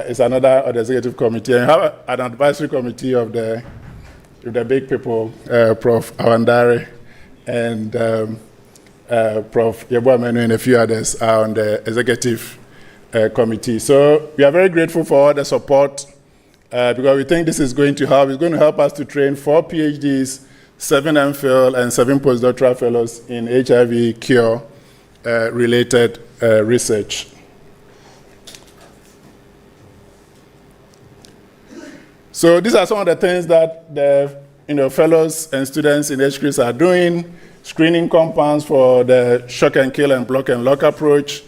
is another of the executive committee. And we have an advisory committee of the big people, Prof. Awandare and Prof. Yeboamenu and a few others are on the executive committee. So we are very grateful for all the support because we think this is going to help. It's going to help us to train 4 PhDs 7 MPhil and 7 postdoctoral fellows in HIV cure related research. So these are some of the things that the fellows and students in HCRIS are doing: screening compounds for the shock and kill and block and lock approach,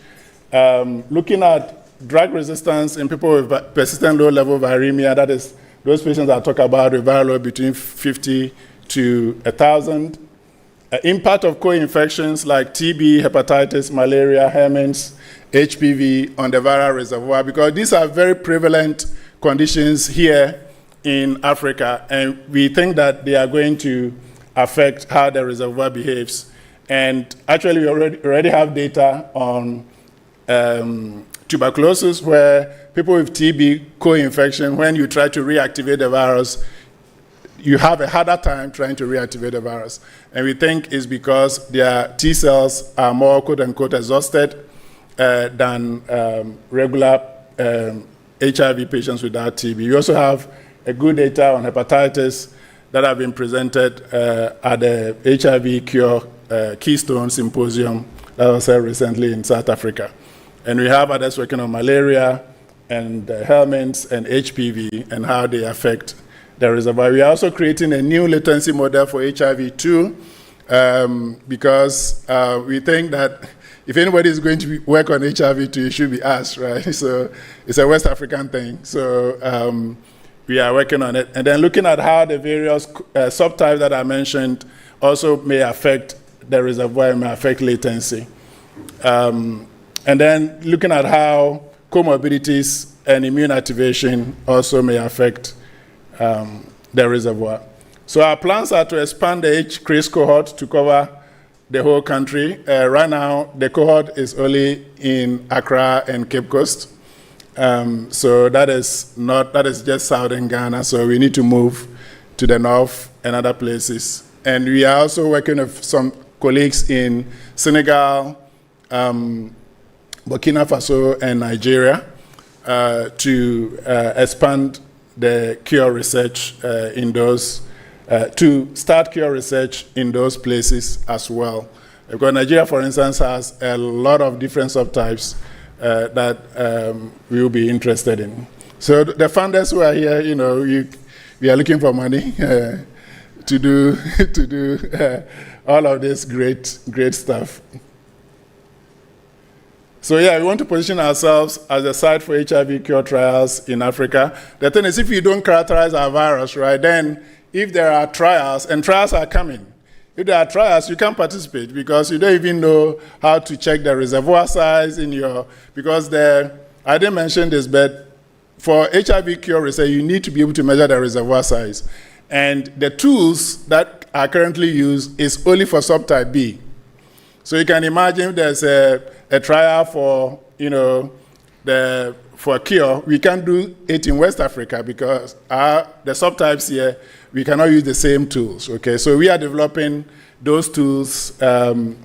looking at drug resistance in people with persistent low-level viremia, that is, those patients that talk about a viral load between 50 to 1,000. Impact of co-infections like TB, hepatitis, malaria, Hermann's, HPV on the viral reservoir, because these are very prevalent conditions here in Africa, and we think that they are going to affect how the reservoir behaves. And actually, we already have data on tuberculosis, where people with TB co-infection, when you try to reactivate the virus, you have a harder time trying to reactivate the virus. And we think it's because their T cells are more, quote-unquote, exhausted than regular HIV patients without TB. We also have a good data on hepatitis that have been presented at the HIV Cure Keystone Symposium that was held recently in South Africa. And we have others working on malaria and Hermann's and HPV and how they affect the reservoir. We are also creating a new latency model for HIV too, because we think that if anybody is going to work on HIV too, it should be us, right? So it's a West African thing. So we are working on it. And then looking at how the various subtypes that I mentioned also may affect the reservoir and may affect latency. And then looking at how comorbidities and immune activation also may affect the reservoir. So our plans are to expand the HCRIS cohort to cover the whole country. Right now, the cohort is only in Accra and Cape Coast. So that is just southern Ghana. So we need to move to the north and other places. And we are also working with some colleagues in Senegal, Burkina Faso, and Nigeria to expand the cure research in those, to start cure research in those places as well. Because Nigeria, for instance, has a lot of different subtypes that we will be interested in. So the funders who are here, we are looking for money to do all of this great stuff. So yeah, we want to position ourselves as a site for HIV cure trials in Africa. The thing is, if you don't characterize our virus, right, then if there are trials, and trials are coming, if there are trials, you can't participate because you don't even know how to check the reservoir size in your, because I didn't mention this, but for HIV cure research, you need to be able to measure the reservoir size. And the tools that are currently used is only for subtype B. So you can imagine there's a trial for, for a cure. We can't do it in West Africa because the subtypes here, we cannot use the same tools, okay? So we are developing those tools, and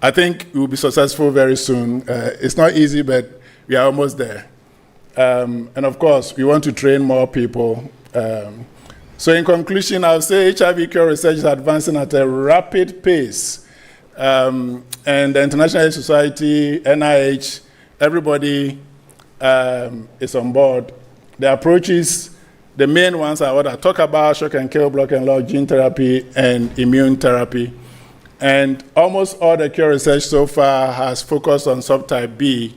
I think we will be successful very soon. It's not easy, but we are almost there. And of course, we want to train more people. So in conclusion, I'll say HIV cure research is advancing at a rapid pace. And the International AIDS Society, NIH, everybody is on board. The approaches, the main ones are what I talk about: shock and kill, block and lock, gene therapy, and immune therapy. And almost all the cure research so far has focused on subtype B,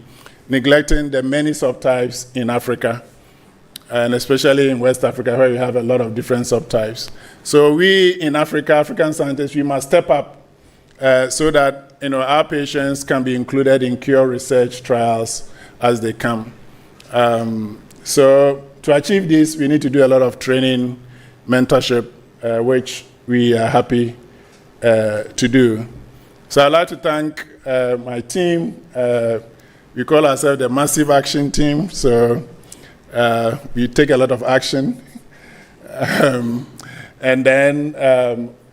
neglecting the many subtypes in Africa, and especially in West Africa, where we have a lot of different subtypes. So we in Africa, African scientists, we must step up so that our patients can be included in cure research trials as they come. So to achieve this, we need to do a lot of training, mentorship, which we are happy to do. So I'd like to thank my team. We call ourselves the Massive Action Team, so we take a lot of action. And then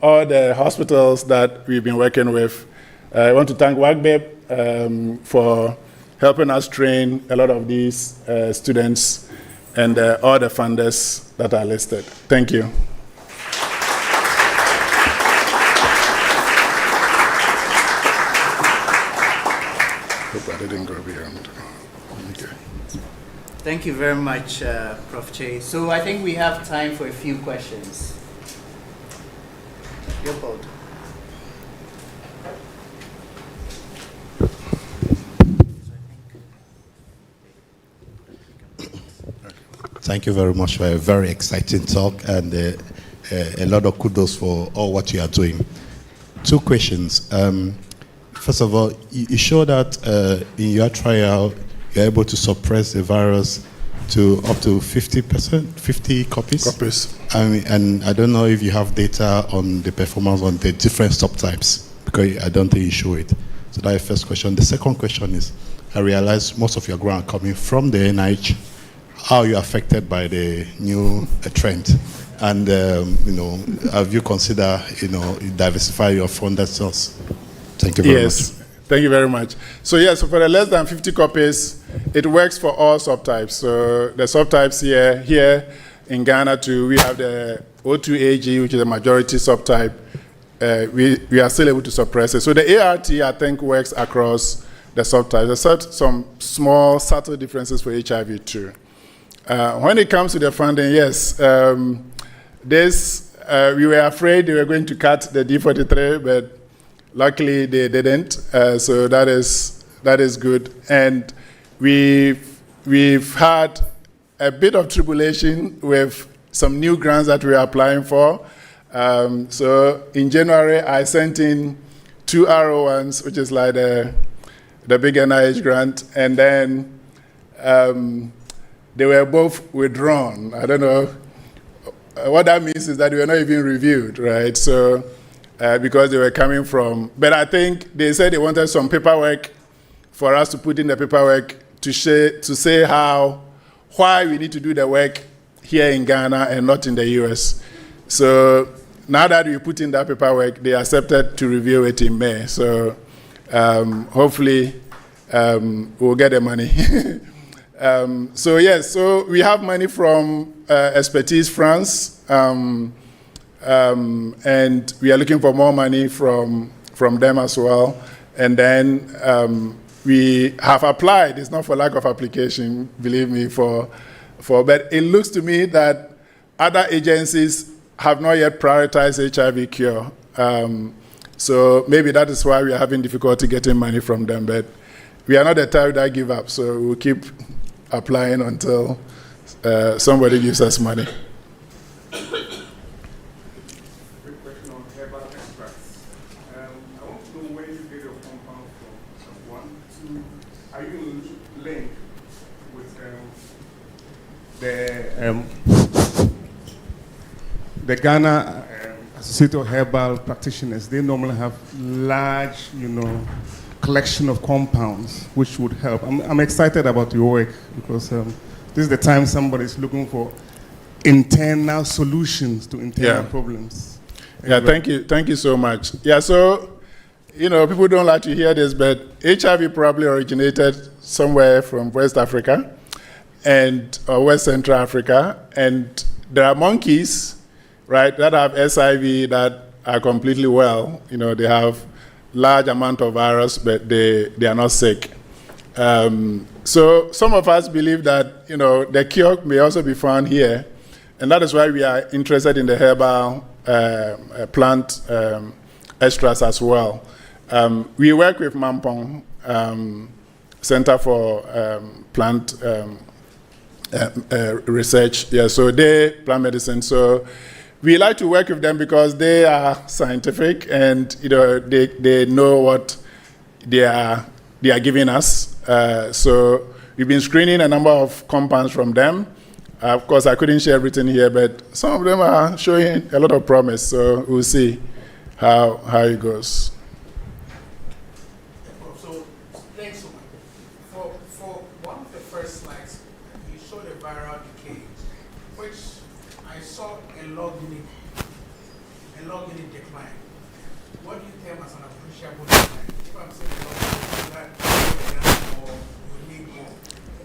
all the hospitals that we've been working with. I want to thank WACCBIP for helping us train a lot of these students and all the funders that are listed. Thank you. hope I didn't go beyond. Okay. Thank you very much, Prof. Che. So I think we have time for a few questions. Leopold. Thank you very much for a very exciting talk and a lot of kudos for all what you are doing. Two questions. First of all, you showed that in your trial, you're able to suppress the virus to up to 50%, 50 copies. And I don't know if you have data on the performance on the different subtypes, because I don't think you show it. So that's the first question. The second question is, I realize most of your grant coming from the NIH. How are you affected by the new trend? And, have you considered, diversify your funded source? Thank you very much. Thank you very much. So so for the less than 50 copies, it works for all subtypes. So the subtypes here in Ghana too, we have the O2AG, which is the majority subtype. We are still able to suppress it. So the ART, I think, works across the subtypes. There's some small, subtle differences for HIV too. When it comes to the funding, yes, we were afraid they were going to cut the D43, but luckily they didn't. So that is good. And we've had a bit of tribulation with some new grants that we are applying for. So in January, I sent in 2 R01s, which is like the big NIH grant, and then they were both withdrawn. I don't know. What that means is that they were not even reviewed, right? So, because they were coming from, but I think they said they wanted some paperwork for us to put in the paperwork to say why we need to do the work here in Ghana and not in the US. So now that we put in that paperwork, they accepted to review it in May. So hopefully we'll get the money. So we have money from Expertise France, and we are looking for more money from them as well. And then we have applied. It's not for lack of application, believe me. But it looks to me that other agencies have not yet prioritized HIV cure. So maybe that is why we are having difficulty getting money from them. But we are not the type that give up. So we'll keep applying until somebody gives us money. Quick question on herbal extracts. I want to know where you get your compound from. 1, 2, are you linked with the Ghana Association of Herbal Practitioners? They normally have large, collection of compounds which would help. I'm excited about your work because this is the time somebody is looking for internal solutions to internal problems. Thank you so much. So people don't like to hear this, but HIV probably originated somewhere from West Africa or West Central Africa, and there are monkeys, right, that have SIV that are completely well. They have large amount of virus, but they are not sick. So some of us believe that the cure may also be found here, and that is why we are interested in the herbal plant extracts as well. We work with Mampong Center for Plant Research. So they plant medicine. So we like to work with them because they are scientific and they know what they are giving us. So we've been screening a number of compounds from them. Of course, I couldn't share everything here, but some of them are showing a lot of promise. So we'll see how it goes. So thanks so much. For one of the first slides, you showed a viral decay, which I saw a log unit decline. What do you term as an appreciable decline? If I'm saying a log unit decline, or you need more?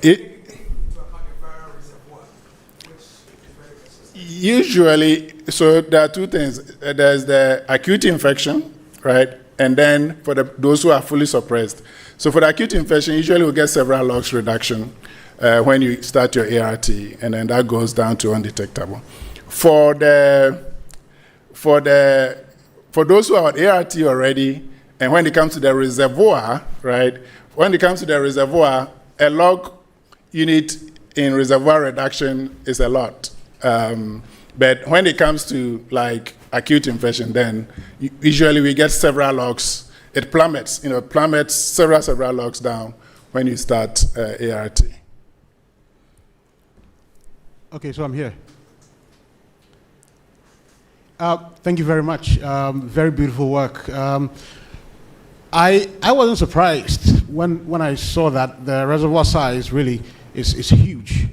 Take into account the viral reservoir, which is very persistent. Usually, so there are two things. There's the acute infection, right? and then for those who are fully suppressed. So for the acute infection, usually we get several logs reduction when you start your ART, and then that goes down to undetectable. For those who are on ART already, and when it comes to the reservoir, right? When it comes to the reservoir, a log unit in reservoir reduction is a lot. But when it comes to like acute infection, then usually we get several logs. It plummets, plummets several logs down when you start ART. Okay, so I'm here. Thank you very much. Very beautiful work. I wasn't surprised when I saw that the reservoir size really is huge,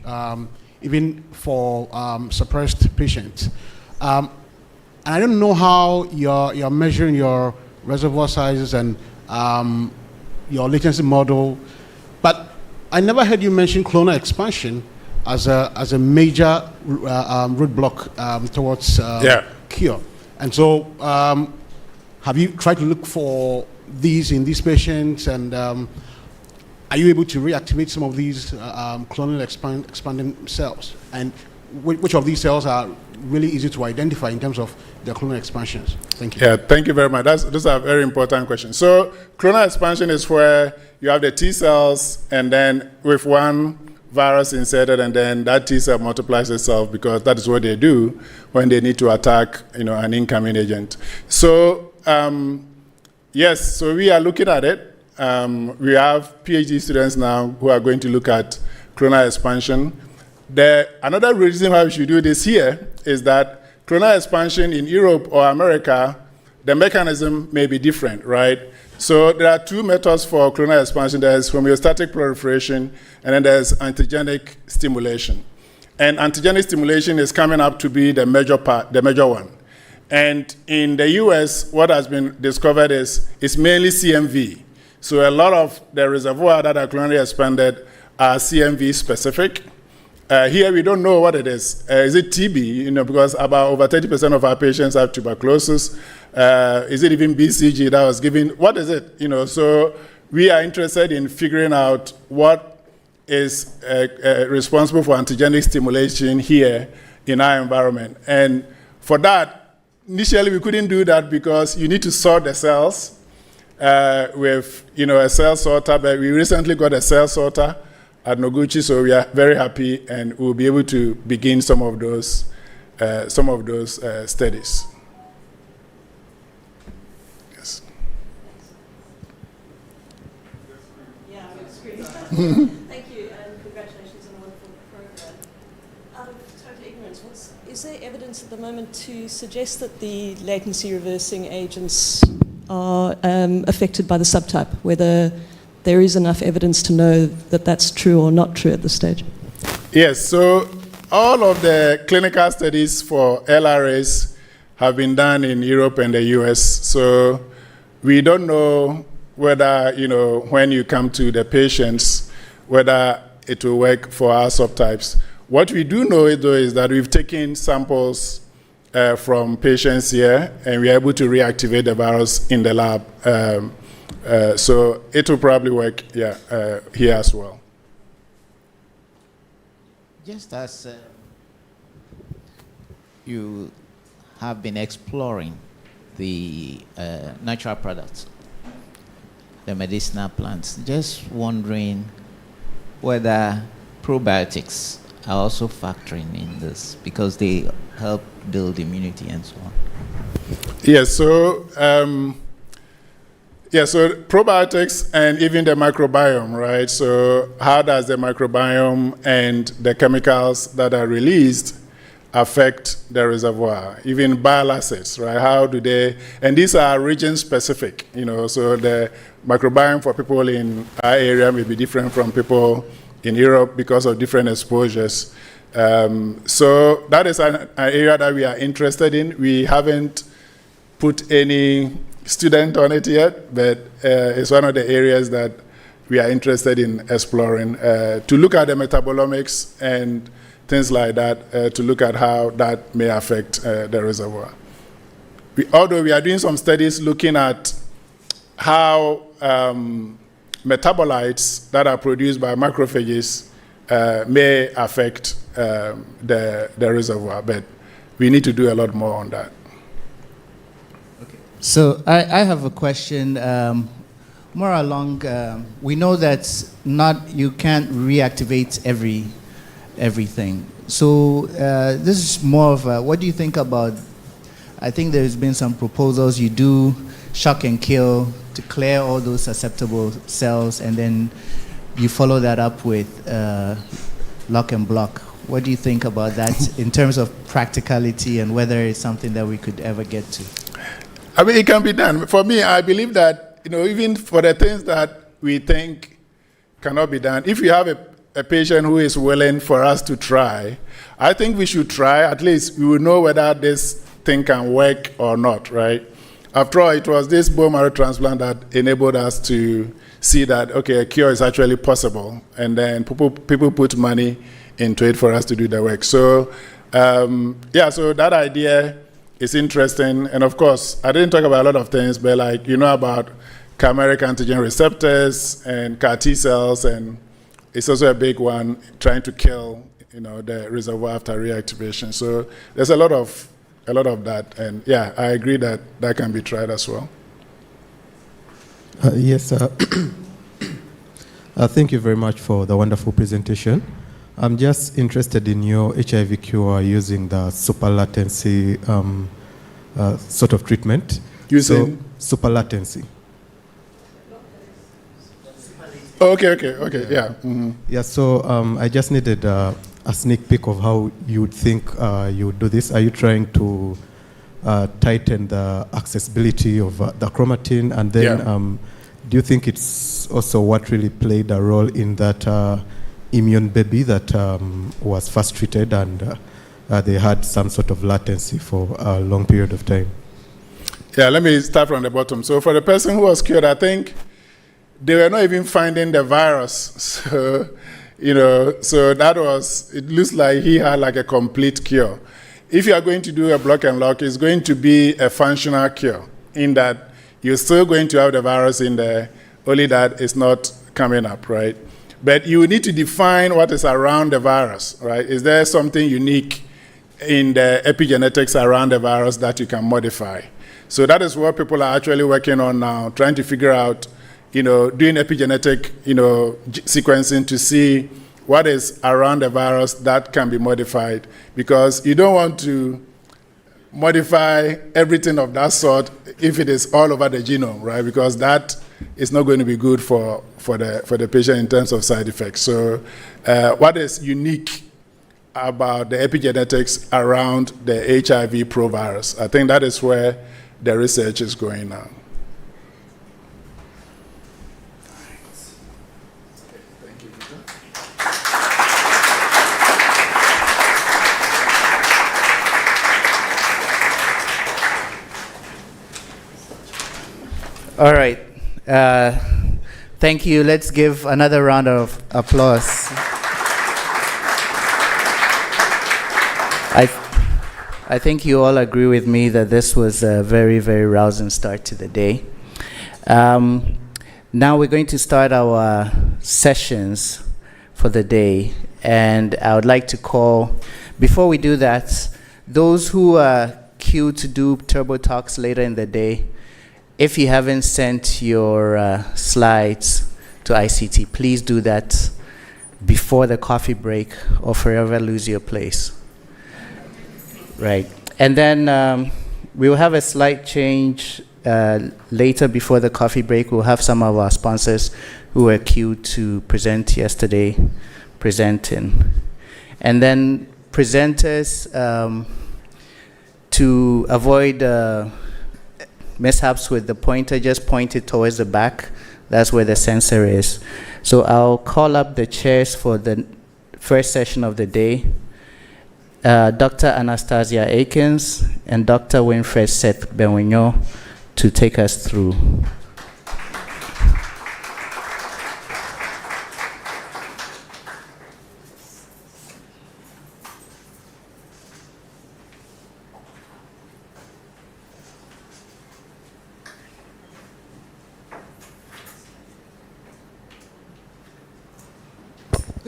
even for suppressed patients. And I don't know how you're measuring your reservoir sizes and your latency model, but I never heard you mention clonal expansion as a major roadblock towards cure. And so, have you tried to look for these in these patients, and are you able to reactivate some of these clonal expanding cells? And which of these cells are really easy to identify in terms of their clonal expansions? Thank you. Yeah, thank you very much. Those are very important questions. So clonal expansion is where you have the T cells, and then with one virus inserted, and then that T cell multiplies itself, because that is what they do when they need to attack, an incoming agent. So yes, so we are looking at it. We have PhD students now who are going to look at clonal expansion. Another reason why we should do this here is that clonal expansion in Europe or America, the mechanism may be different, right? So there are two methods for clonal expansion. There's homeostatic proliferation, and then there's antigenic stimulation. And antigenic stimulation is coming up to be the major one. And in the US, what has been discovered is it's mainly CMV. So a lot of the reservoir that are clonally expanded are CMV specific. Here we don't know what it is. Is it TB? Because about over 30% of our patients have tuberculosis. Is it even BCG that was given? What is it? So we are interested in figuring out what is responsible for antigenic stimulation here in our environment. And for that, initially we couldn't do that because you need to sort the cells with a cell sorter. But we recently got a cell sorter at Noguchi, so we are very happy, and we'll be able to begin some of those studies. Yes. Yeah, it's great. Thank you, and congratulations on a wonderful program. Out of total ignorance, is there evidence at the moment to suggest that the latency reversing agents are affected by the subtype, whether there is enough evidence to know that that's true or not true at this stage? Yes, so all of the clinical studies for LRAs have been done in Europe and the US. So we don't know whether, when you come to the patients, whether it will work for our subtypes. What we do know, though, is that we've taken samples from patients here, and we are able to reactivate the virus in the lab. So it will probably work here as well. Just as you have been exploring the natural products, the medicinal plants, just wondering whether probiotics are also factoring in this, because they help build immunity and so on. Yes, so probiotics and even the microbiome, right? So how does the microbiome and the chemicals that are released affect the reservoir? Even bile acids, right? How do they, and these are region specific, so the microbiome for people in our area may be different from people in Europe because of different exposures. So that is an area that we are interested in. We haven't put any student on it yet, but it's one of the areas that we are interested in exploring, to look at the metabolomics and things like that, to look at how that may affect the reservoir. Although we are doing some studies looking at how metabolites that are produced by macrophages may affect the reservoir, but we need to do a lot more on that. So I have a question more along, we know that you can't reactivate everything. So this is more of a, what do you think about, I think there's been some proposals, you do shock and kill to clear all those susceptible cells, and then you follow that up with lock and block. What do you think about that in terms of practicality and whether it's something that we could ever get to? I mean, it can be done. For me, I believe that, even for the things that we think cannot be done, if you have a patient who is willing for us to try, I think we should try. At least we will know whether this thing can work or not, right? After all, it was this bone marrow transplant that enabled us to see that, okay, a cure is actually possible. And then people put money into it for us to do the work. So, so that idea is interesting. And of course, I didn't talk about a lot of things, but about chimeric antigen receptors and CAR T cells, and it's also a big one, trying to kill, the reservoir after reactivation. So there's a lot of that, and I agree that that can be tried as well. Yes, thank you very much for the wonderful presentation. I'm just interested in your HIV cure using the super latency sort of treatment. Using? Super latency. Okay, yeah. Mm-hmm. Yeah, so I just needed a sneak peek of how you would think you would do this. Are you trying to tighten the accessibility of the chromatin? And then do you think it's also what really played a role in that immune baby that was first treated and they had some sort of latency for a long period of time? Yeah, let me start from the bottom. So for the person who was cured, I think they were not even finding the virus. So, so that was, it looks like he had like a complete cure. If you are going to do a block and lock, it's going to be a functional cure in that you're still going to have the virus in there, only that it's not coming up, right? But you need to define what is around the virus, right? Is there something unique in the epigenetics around the virus that you can modify? So that is what people are actually working on now, trying to figure out, doing epigenetic, sequencing to see what is around the virus that can be modified, because you don't want to modify everything of that sort if it is all over the genome, right? Because that is not going to be good for the patient in terms of side effects. So what is unique about the epigenetics around the HIV provirus? I think that is where the research is going now. All right. Thank you. Let's give another round of applause. I think you all agree with me that this was a very, very rousing start to the day. Now we're going to start our sessions for the day. And I would like to call, before we do that, those who are queued to do Turbo Talks later in the day, if you haven't sent your slides to ICT, please do that before the coffee break or forever lose your place. Right. And then we'll have a slight change later before the coffee break. We'll have some of our sponsors who were queued to present yesterday presenting. And then presenters, to avoid mishaps with the pointer, just point it towards the back. That's where the sensor is. So I'll call up the chairs for the first session of the day. Dr. Anastasia Akins and Dr. Winfred Seth Benwinyo to take us through.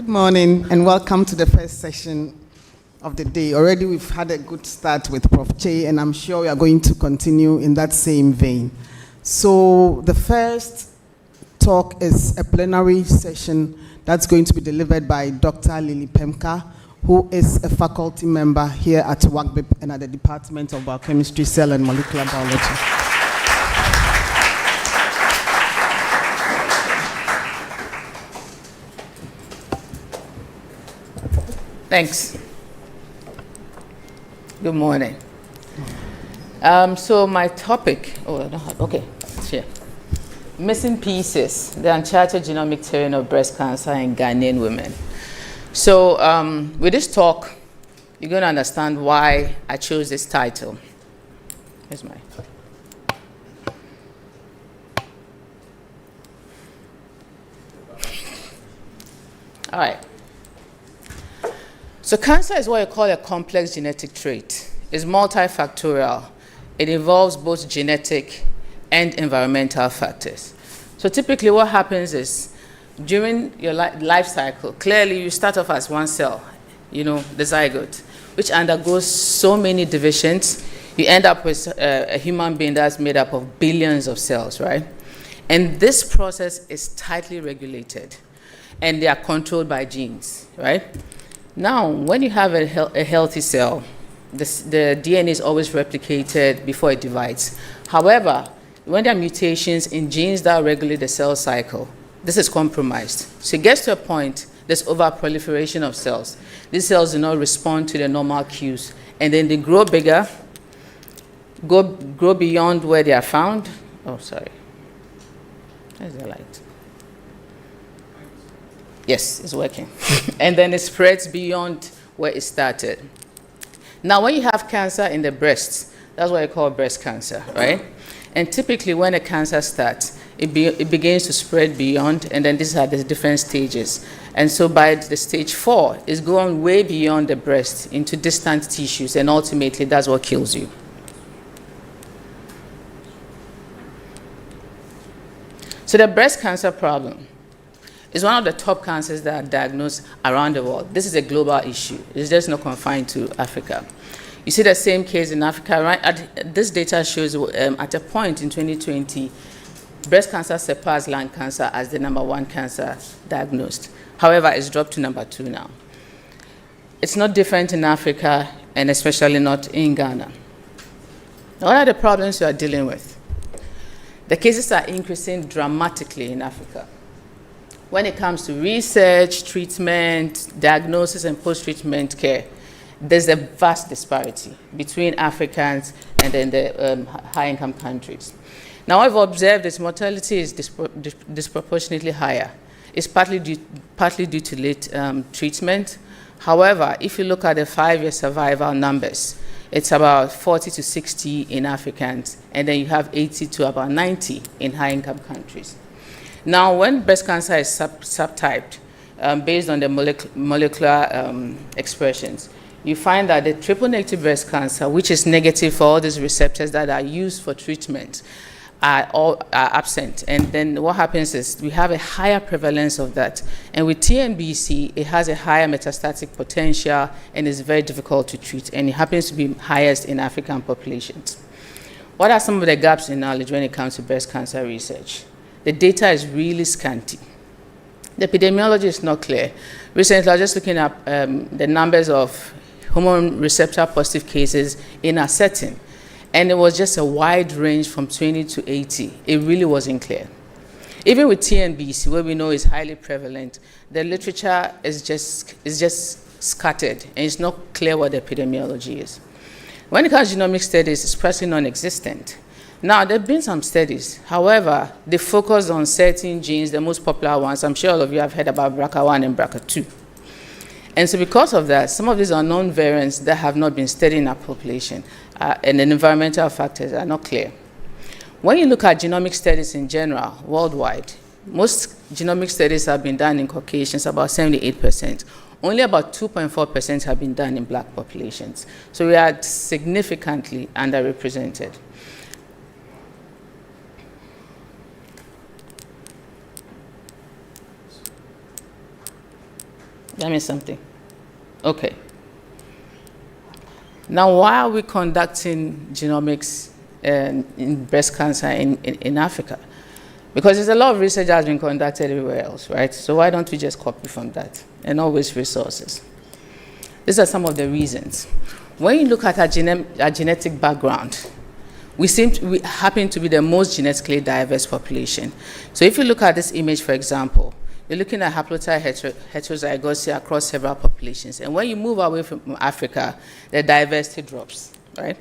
Good morning and welcome to the first session of the day. Already we've had a good start with Prof. Che, and I'm sure we are going to continue in that same vein. So the first talk is a plenary session that's going to be delivered by Dr. Lily Pemka, who is a faculty member here at WACCBIP and at the Department of Biochemistry, Cell and Molecular Biology. Thanks. Good morning. So my topic, sure. Missing pieces, the uncharted genomic terrain of breast cancer in Ghanaian women. So with this talk, you're going to understand why I chose this title. Here's my... All right. So cancer is what you call a complex genetic trait. It's multifactorial. It involves both genetic and environmental factors. So typically what happens is during your life cycle, clearly you start off as one cell, the zygote, which undergoes so many divisions. You end up with a human being that's made up of billions of cells, right? And this process is tightly regulated, and they are controlled by genes, right? Now, when you have a healthy cell, the DNA is always replicated before it divides. However, when there are mutations in genes that regulate the cell cycle, this is compromised. So it gets to a point, there's overproliferation of cells. These cells do not respond to the normal cues, and then they grow bigger, grow beyond where they are found. Oh, sorry. Where's the light? Yes, it's working. And then it spreads beyond where it started. Now, when you have cancer in the breast, that's what I call breast cancer, right? And typically, when a cancer starts, it begins to spread beyond, and then these are the different stages. And so by the stage 4, it's going way beyond the breast into distant tissues, and ultimately, that's what kills you. So the breast cancer problem is one of the top cancers that are diagnosed around the world. This is a global issue. It's just not confined to Africa. You see the same case in Africa, right? This data shows at a point in 2020, breast cancer surpassed lung cancer as the #1 cancer diagnosed. However, it's dropped to #2 now. It's not different in Africa, and especially not in Ghana. Now, what are the problems we are dealing with? The cases are increasing dramatically in Africa. When it comes to research, treatment, diagnosis, and post-treatment care, there's a vast disparity between Africans and then the high-income countries. Now, what I've observed is mortality is disproportionately higher. It's partly due to late treatment. However, if you look at the 5-year survival numbers, it's about 40 to 60 in Africans, and then you have 80 to about 90 in high-income countries. Now, when breast cancer is subtyped, based on the molecular expressions, you find that the triple-negative breast cancer, which is negative for all these receptors that are used for treatment, are absent. And then what happens is we have a higher prevalence of that. And with TNBC, it has a higher metastatic potential and is very difficult to treat. And it happens to be highest in African populations. What are some of the gaps in knowledge when it comes to breast cancer research? The data is really scanty. The epidemiology is not clear. Recently, I was just looking at the numbers of hormone receptor positive cases in our setting, and it was just a wide range from 20 to 80. It really wasn't clear. Even with TNBC, where we know is highly prevalent, the literature is just scattered, and it's not clear what the epidemiology is. When it comes to genomic studies, it's practically non-existent. Now, there have been some studies. However, they focus on certain genes, the most popular ones. I'm sure all of you have heard about BRCA1 and BRCA2. And so because of that, some of these are known variants that have not been studied in our population, and the environmental factors are not clear. When you look at genomic studies in general, worldwide, most genomic studies have been done in Caucasians, about 78%. Only about 2.4% have been done in Black populations. So we are significantly underrepresented. That means something. Okay. Now, why are we conducting genomics in breast cancer in Africa? Because there's a lot of research that has been conducted everywhere else, right? So why don't we just copy from that and not waste resources? These are some of the reasons. When you look at our genetic background, we happen to be the most genetically diverse population. So if you look at this image, for example, you're looking at haplotype heterozygosity across several populations. And when you move away from Africa, the diversity drops, right?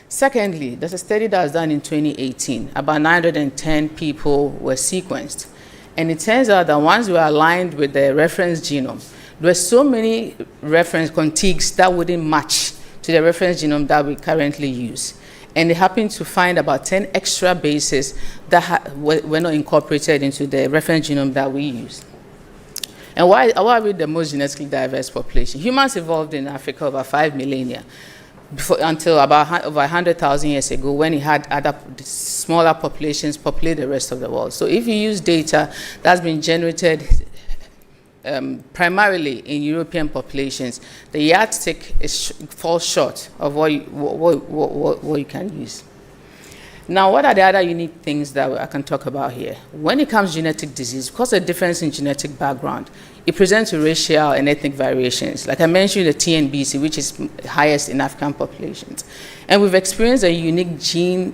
Secondly, there's a study that was done in 2018. About 910 people were sequenced. And it turns out that once we were aligned with the reference genome, there were so many reference contigs that wouldn't match to the reference genome that we currently use. And they happened to find about 10 extra bases that were not incorporated into the reference genome that we use. And why are we the most genetically diverse population? Humans evolved in Africa over 5 millennia, until about over 100,000 years ago, when it had other smaller populations populate the rest of the world. So if you use data that's been generated primarily in European populations, the yardstick falls short of what you can use. Now, what are the other unique things that I can talk about here? When it comes to genetic disease, because of the difference in genetic background, it presents with racial and ethnic variations. Like I mentioned, the TNBC, which is highest in African populations. And we've experienced a unique gene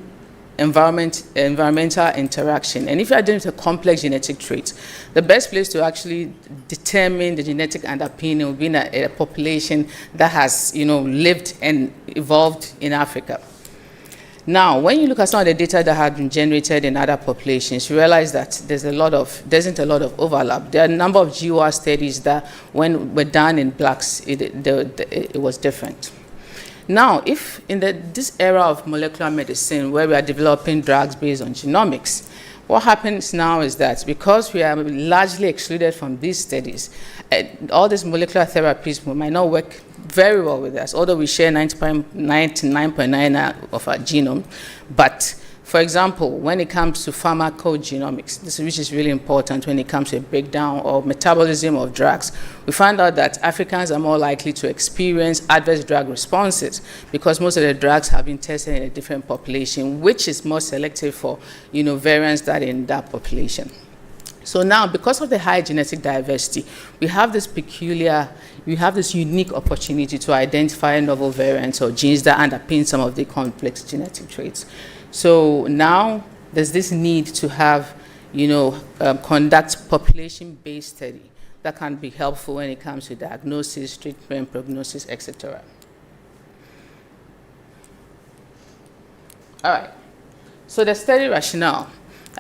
environmental interaction. And if you are dealing with a complex genetic trait, the best place to actually determine the genetic underpinning will be in a population that has, lived and evolved in Africa. Now, when you look at some of the data that have been generated in other populations, you realize that there isn't a lot of overlap. There are a number of GWAS studies that, when were done in blacks, it was different. Now, if in this era of molecular medicine, where we are developing drugs based on genomics, what happens now is that because we are largely excluded from these studies, all these molecular therapies might not work very well with us, although we share 99.9% of our genome. But, for example, when it comes to pharmacogenomics, which is really important when it comes to a breakdown or metabolism of drugs, we found out that Africans are more likely to experience adverse drug responses because most of the drugs have been tested in a different population, which is more selective for variants that are in that population. So now, because of the high genetic diversity, we have this unique opportunity to identify novel variants or genes that underpin some of the complex genetic traits. So now there's this need to have, conduct population-based study that can be helpful when it comes to diagnosis, treatment, prognosis, etc. All right. So the study rationale.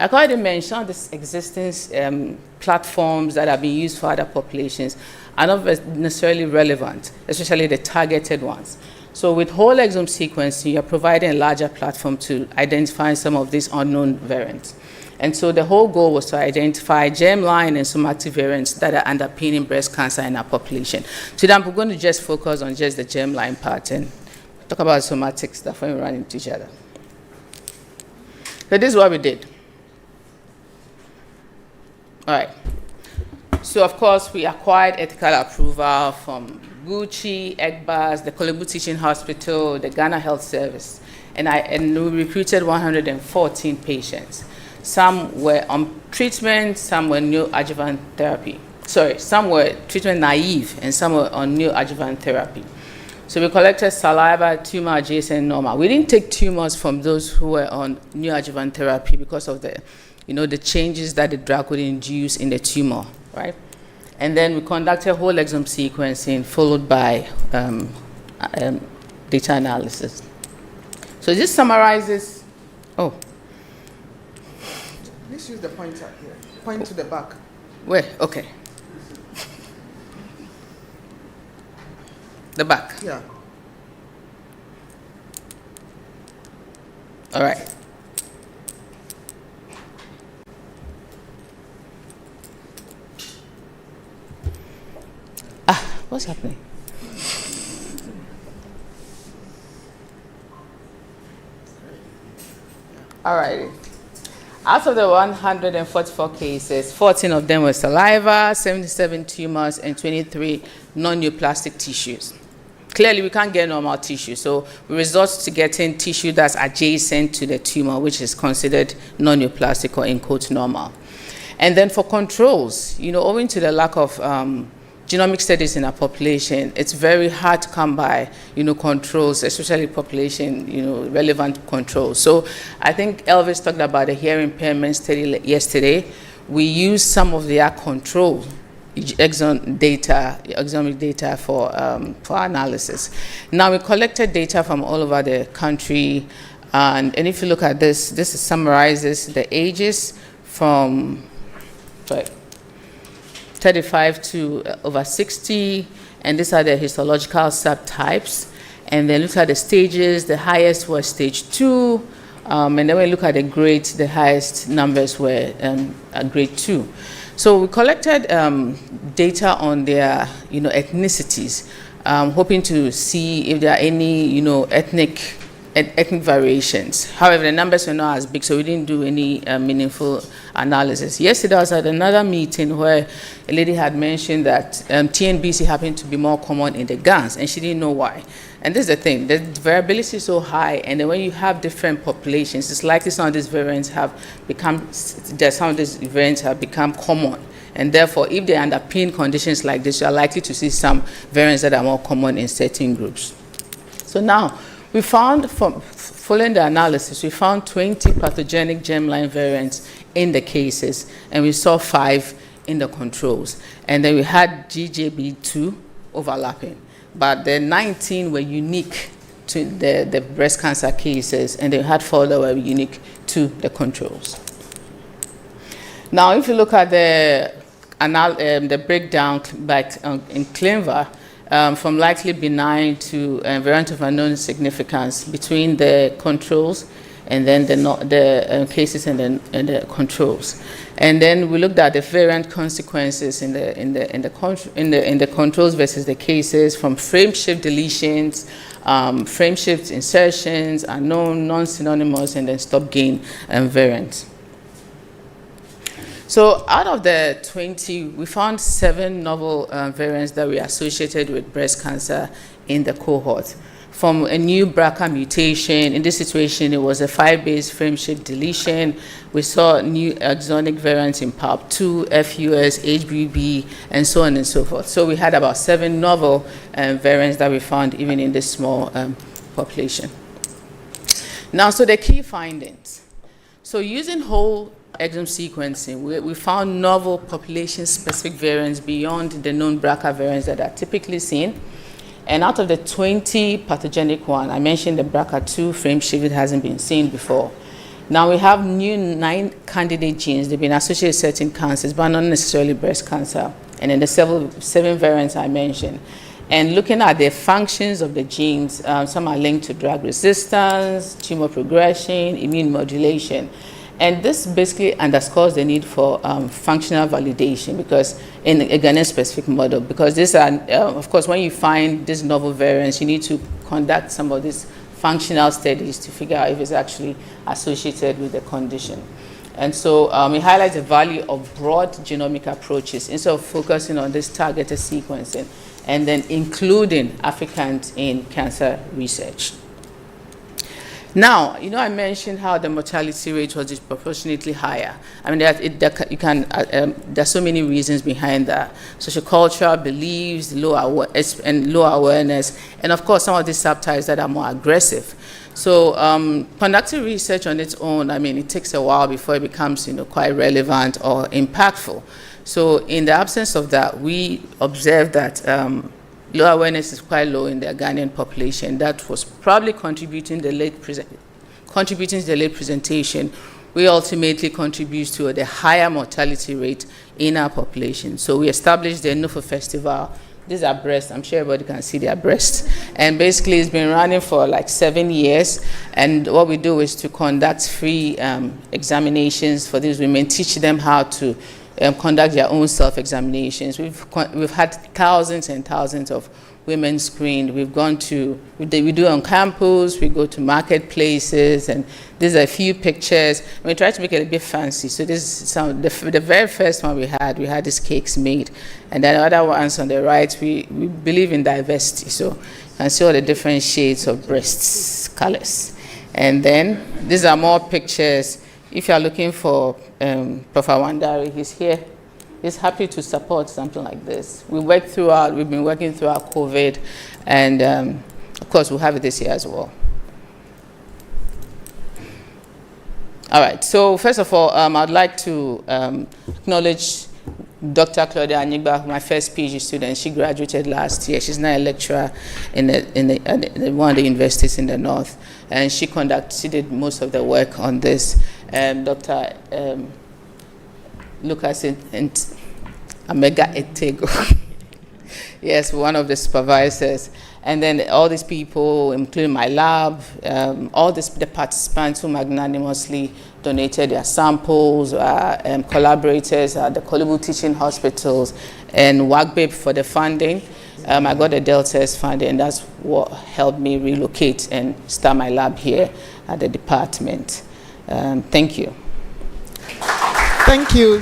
I already mentioned some of these existing platforms that are being used for other populations are not necessarily relevant, especially the targeted ones. So with whole exome sequencing, you're providing a larger platform to identify some of these unknown variants. And so the whole goal was to identify germline and somatic variants that are underpinning breast cancer in our population. Today, I'm going to just focus on just the germline part and talk about somatic stuff when we run into each other. So this is what we did. All right. So, of course, we acquired ethical approval from Gucci, EGBAS, the Kolebu Teaching Hospital, the Ghana Health Service, and we recruited 114 patients. Some were on treatment, some were neoadjuvant therapy. Some were treatment naive, and some were on neoadjuvant therapy. So we collected saliva, tumor adjacent, normal. We didn't take tumors from those who were on neoadjuvant therapy because of the changes that the drug would induce in the tumor, right? And then we conducted whole exome sequencing followed by data analysis. So this summarizes, Let's use the pointer here. Point to the back. Where? Okay. The back. Yeah. All right. What's happening? All right. Out of the 144 cases, 14 of them were saliva, 77 tumors, and 23 non-neoplastic tissues. Clearly, we can't get normal tissue, so we resort to getting tissue that's adjacent to the tumor, which is considered non-neoplastic or in quotes normal. And then for controls, owing to the lack of genomic studies in our population, it's very hard to come by, controls, especially population, relevant controls. So I think Elvis talked about the hearing impairment study yesterday. We used some of their control exomic data for analysis. Now we collected data from all over the country, and if you look at this, summarizes the ages from 35 to over 60, and these are the histological subtypes. And then look at the stages. The highest was stage 2, and then when we look at the grades, the highest numbers were at grade 2. So we collected data on their, ethnicities, hoping to see if there are any, ethnic variations. However, the numbers were not as big, so we didn't do any meaningful analysis. Yesterday, I was at another meeting where a lady had mentioned that TNBC happened to be more common in the GANs, and she didn't know why. And this is the thing, the variability is so high, and then when you have different populations, it's likely some of these variants have become common. And therefore, if they underpin conditions like this, you are likely to see some variants that are more common in certain groups. So now, we found, following the analysis, we found 20 pathogenic germline variants in the cases, and we saw 5 in the controls. And then we had GJB2 overlapping, but the 19 were unique to the breast cancer cases, and they had 4 that were unique to the controls. Now, if you look at the breakdown in CLINVA, from likely benign to variant of unknown significance between the controls and then the cases and the controls. And then we looked at the variant consequences in the controls versus the cases, from frame shift deletions, frame shift insertions, unknown, non-synonymous, and then stop gain variants. So out of the 20, we found 7 novel variants that were associated with breast cancer in the cohort. From a new BRCA mutation, in this situation, it was a 5-base frame shift deletion. We saw new exonic variants in PALP2, FUS, HBB, and so on and so forth. So we had about 7 novel variants that we found even in this small population. Now, so the key findings. So using whole exome sequencing, we found novel population-specific variants beyond the known BRCA variants that are typically seen. And out of the 20 pathogenic one, I mentioned the BRCA2 frame shift, it hasn't been seen before. Now we have new 9 candidate genes. They've been associated with certain cancers, but not necessarily breast cancer. And then the 7 variants I mentioned. And looking at the functions of the genes, some are linked to drug resistance, tumor progression, immune modulation. And this basically underscores the need for functional validation, because in a Ghanaian-specific model, because these are, of course, when you find these novel variants, you need to conduct some of these functional studies to figure out if it's actually associated with the condition. And so it highlights the value of broad genomic approaches instead of focusing on this targeted sequencing, and then including Africans in cancer research. Now, I mentioned how the mortality rate was disproportionately higher. I mean, there's so many reasons behind that. Sociocultural beliefs, low awareness, and of course, some of these subtypes that are more aggressive. So conducting research on its own, I mean, it takes a while before it becomes, quite relevant or impactful. So in the absence of that, we observed that low awareness is quite low in the Ghanaian population. That was probably contributing to the late presentation. We ultimately contribute to the higher mortality rate in our population. So we established the NOFO Festival. These are breasts. I'm sure everybody can see their breasts. And basically, it's been running for like 7 years. And what we do is to conduct free examinations for these women, teach them how to conduct their own self-examinations. We've had thousands and thousands of women screened. We've gone to, we do on campus, we go to marketplaces, and these are a few pictures. And we try to make it a bit fancy. So this is the very first one we had these cakes made. And then the other ones on the right, we believe in diversity. So you can see all the different shades of breasts, colors. And then these are more pictures. If you are looking for Prof. Wandari, he's here. He's happy to support something like this. We've been working throughout COVID, and of course we'll have it this year as well. All right, so first of all, I'd like to acknowledge Dr. Claudia Anyigba, my first PhD student. She graduated last year. She's now a lecturer in one of the universities in the north, and she did most of the work on this. Dr. Lucas and Amega Etego. Yes, one of the supervisors. And then all these people, including my lab, the participants who magnanimously donated their samples, collaborators at the Kolubu Teaching Hospitals, and WACCBIP for the funding. I got the Delta's funding, and that's what helped me relocate and start my lab here at the department. Thank you. Thank you,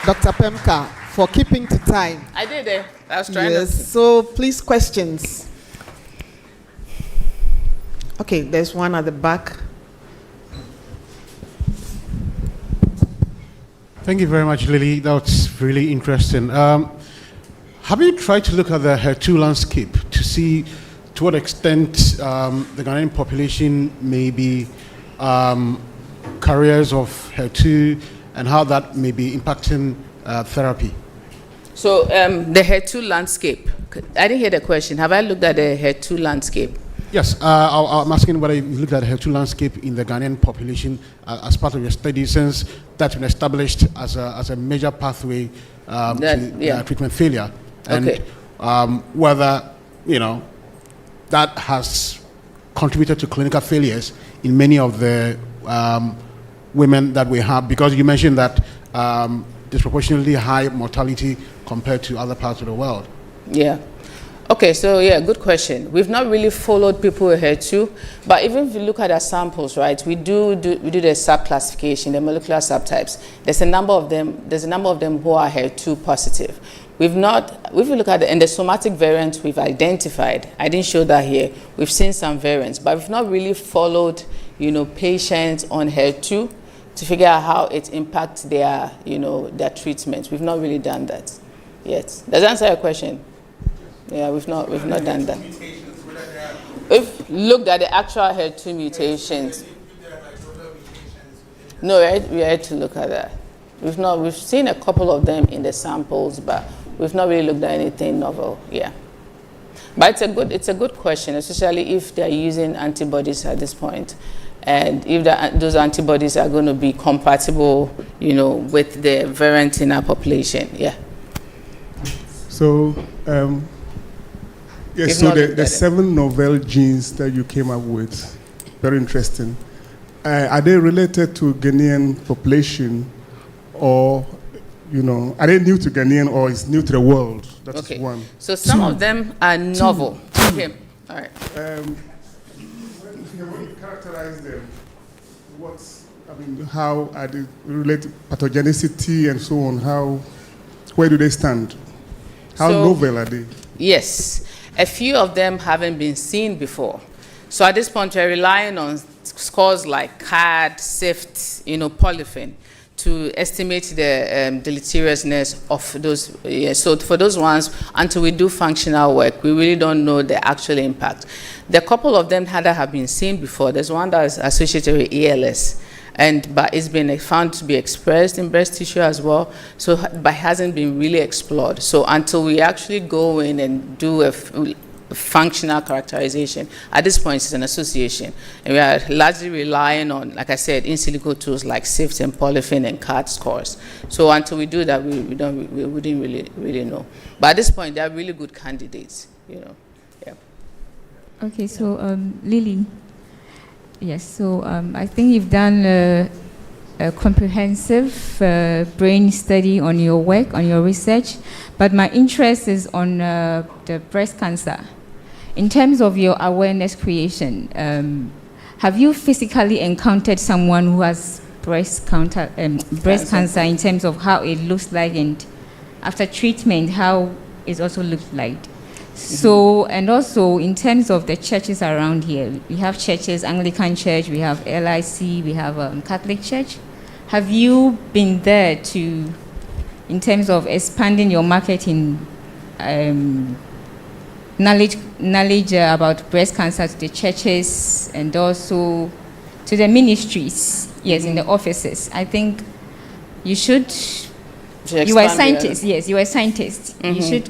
Dr. Pemka, for keeping to time. I did it. I was trying to. Yes, so please, questions. Okay, there's one at the back. Thank you very much, Lily. That's really interesting. Have you tried to look at the HER2 landscape to see to what extent the Ghanaian population may be carriers of HER2 and how that may be impacting therapy? So the HER2 landscape, I didn't hear the question. Have I looked at the HER2 landscape? Yes, I'm asking whether you looked at the HER2 landscape in the Ghanaian population as part of your study, since that's been established as a major pathway to treatment failure. And whether, that has contributed to clinical failures in many of the women that we have, because you mentioned that disproportionately high mortality compared to other parts of the world. Yeah. Okay, so yeah, good question. We've not really followed people with HER2, but even if you look at our samples, right, we do the sub-classification, the molecular subtypes. There's a number of them who are HER2 positive. If you look at the somatic variants we've identified, I didn't show that here. We've seen some variants, but we've not really followed, patients on HER2 to figure out how it impacts their treatment. We've not really done that yet. Does that answer your question? Yeah, we've not done that. We've looked at the actual HER2 mutations. No, we had to look at that. We've seen a couple of them in the samples, but we've not really looked at anything novel. Yeah, but it's a good question, especially if they're using antibodies at this point, and if those antibodies are going to be compatible, with the variant in our population. Yeah. So. Yes, so the 7 novel genes that you came up with, very interesting. Are they related to Ghanaian population, or, are they new to Ghanaian, or is new to the world? That's one. So some of them are novel. Okay, all right. If you characterize them, how are they related to pathogenicity and so on? Where do they stand? How novel are they? Yes. A few of them haven't been seen before. So at this point, we're relying on scores like CAD, SIFT, polyphen, to estimate the deleteriousness of those. So for those ones, until we do functional work, we really don't know the actual impact. The couple of them that have been seen before, there's one that is associated with ALS, but it's been found to be expressed in breast tissue as well, but hasn't been really explored. So until we actually go in and do a functional characterization, at this point it's an association. And we are largely relying on, like I said, in silico tools like SIFT and polyphen and CAD scores. So until we do that, we wouldn't really know. But at this point, they are really good candidates, Yeah. Okay, so Lily. Yes, so I think you've done a comprehensive brain study on your work, on your research, but my interest is on the breast cancer. In terms of your awareness creation, have you physically encountered someone who has breast cancer in terms of how it looks like, and after treatment, how it also looks like? So, and also in terms of the churches around here, we have churches, Anglican Church, we have LIC, we have Catholic Church. Have you been there to, in terms of expanding your marketing, knowledge about breast cancer to the churches and also to the ministries, yes, in the offices? I think you should. You are a scientist, yes, you are a scientist. You should,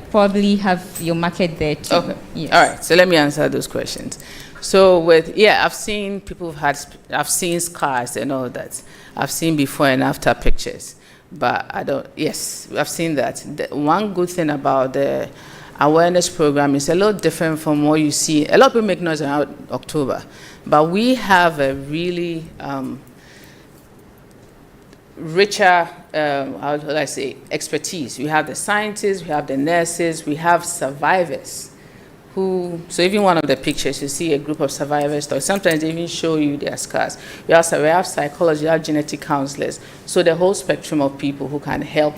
probably have your market there too. Okay. Yes. All right. So let me answer those questions. So I've seen people I've seen scars and all that. I've seen before and after pictures, but yes, I've seen that. The one good thing about the awareness program is a lot different from what you see. A lot of people make noise around October, but we have a really richer, how do I say, expertise. We have the scientists, we have the nurses, we have survivors so even one of the pictures, you see a group of survivors, or sometimes they even show you their scars. We have psychology, we have genetic counselors. So the whole spectrum of people who can help,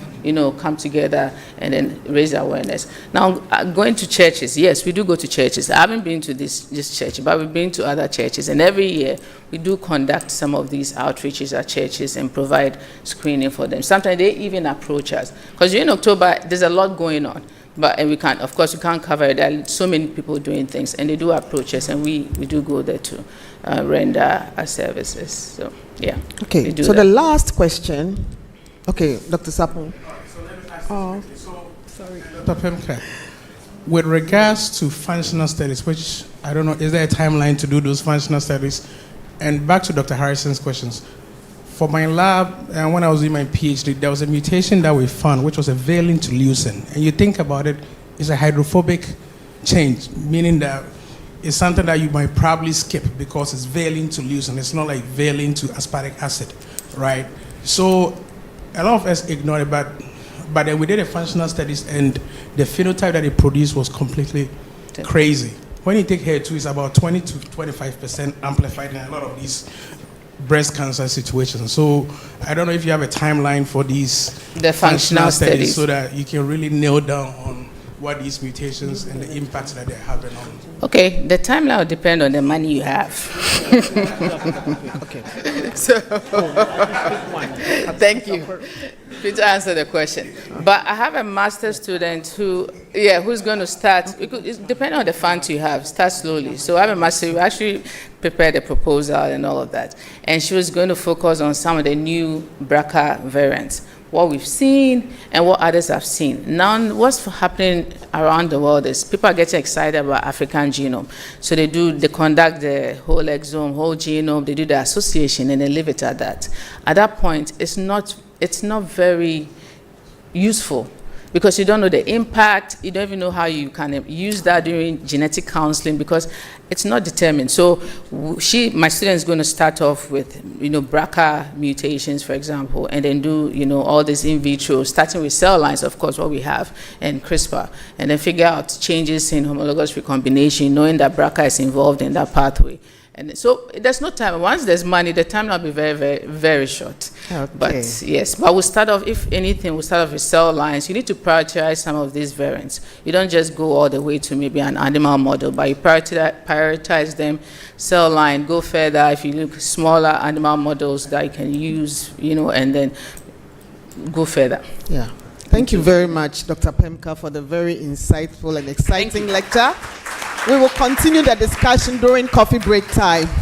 come together and then raise awareness. Now, going to churches, yes, we do go to churches. I haven't been to this church, but we've been to other churches. And every year, we do conduct some of these outreaches at churches and provide screening for them. Sometimes they even approach us. Because in October, there's a lot going on. And we can't, of course, we can't cover it. There are so many people doing things, and they do approach us, and we do go there to render our services. So, yeah. Okay, so the last question. Okay, Dr. Sapon. Sorry. Dr. Pemka, with regards to functional studies, which I don't know, is there a timeline to do those functional studies? And back to Dr. Harrison's questions. For my lab, and when I was doing my PhD, there was a mutation that we found, which was a valine to leucine. And you think about it, it's a hydrophobic change, meaning that it's something that you might probably skip because it's valine to leucine. It's not like valine to aspartic acid, right? So a lot of us ignored it, but then we did a functional studies, and the phenotype that it produced was completely crazy. When you take HER2, it's about 20 to 25% amplified in a lot of these breast cancer situations. So I don't know if you have a timeline for these functional studies so that you can really nail down on what these mutations and the impact that they're having on. Okay, the timeline will depend on the money you have. Okay. So, thank you. Please answer the question. But I have a master's student who's going to start. It depends on the funds you have. Start slowly. So I have a master who actually prepared a proposal and all of that, and she was going to focus on some of the new BRCA variants, what we've seen and what others have seen. Now, what's happening around the world is people are getting excited about African genome. So they conduct the whole exome, whole genome, they do the association, and they leave it at that. At that point, it's not very useful because you don't know the impact, you don't even know how you can use that during genetic counseling because it's not determined. So my student is going to start off with, BRCA mutations, for example, and then do, all this in vitro, starting with cell lines, of course, what we have, and CRISPR, and then figure out changes in homologous recombination, knowing that BRCA is involved in that pathway. And so there's no time. Once there's money, the time will be very, very, very short. Okay. But yes, but we'll start off, if anything, we'll start off with cell lines. You need to prioritize some of these variants. You don't just go all the way to maybe an animal model, but you prioritize them, cell line, go further. If you look smaller animal models that you can use, and then go further. Yeah. Thank you very much, Dr. Pemka, for the very insightful and exciting lecture. We will continue the discussion during coffee break time.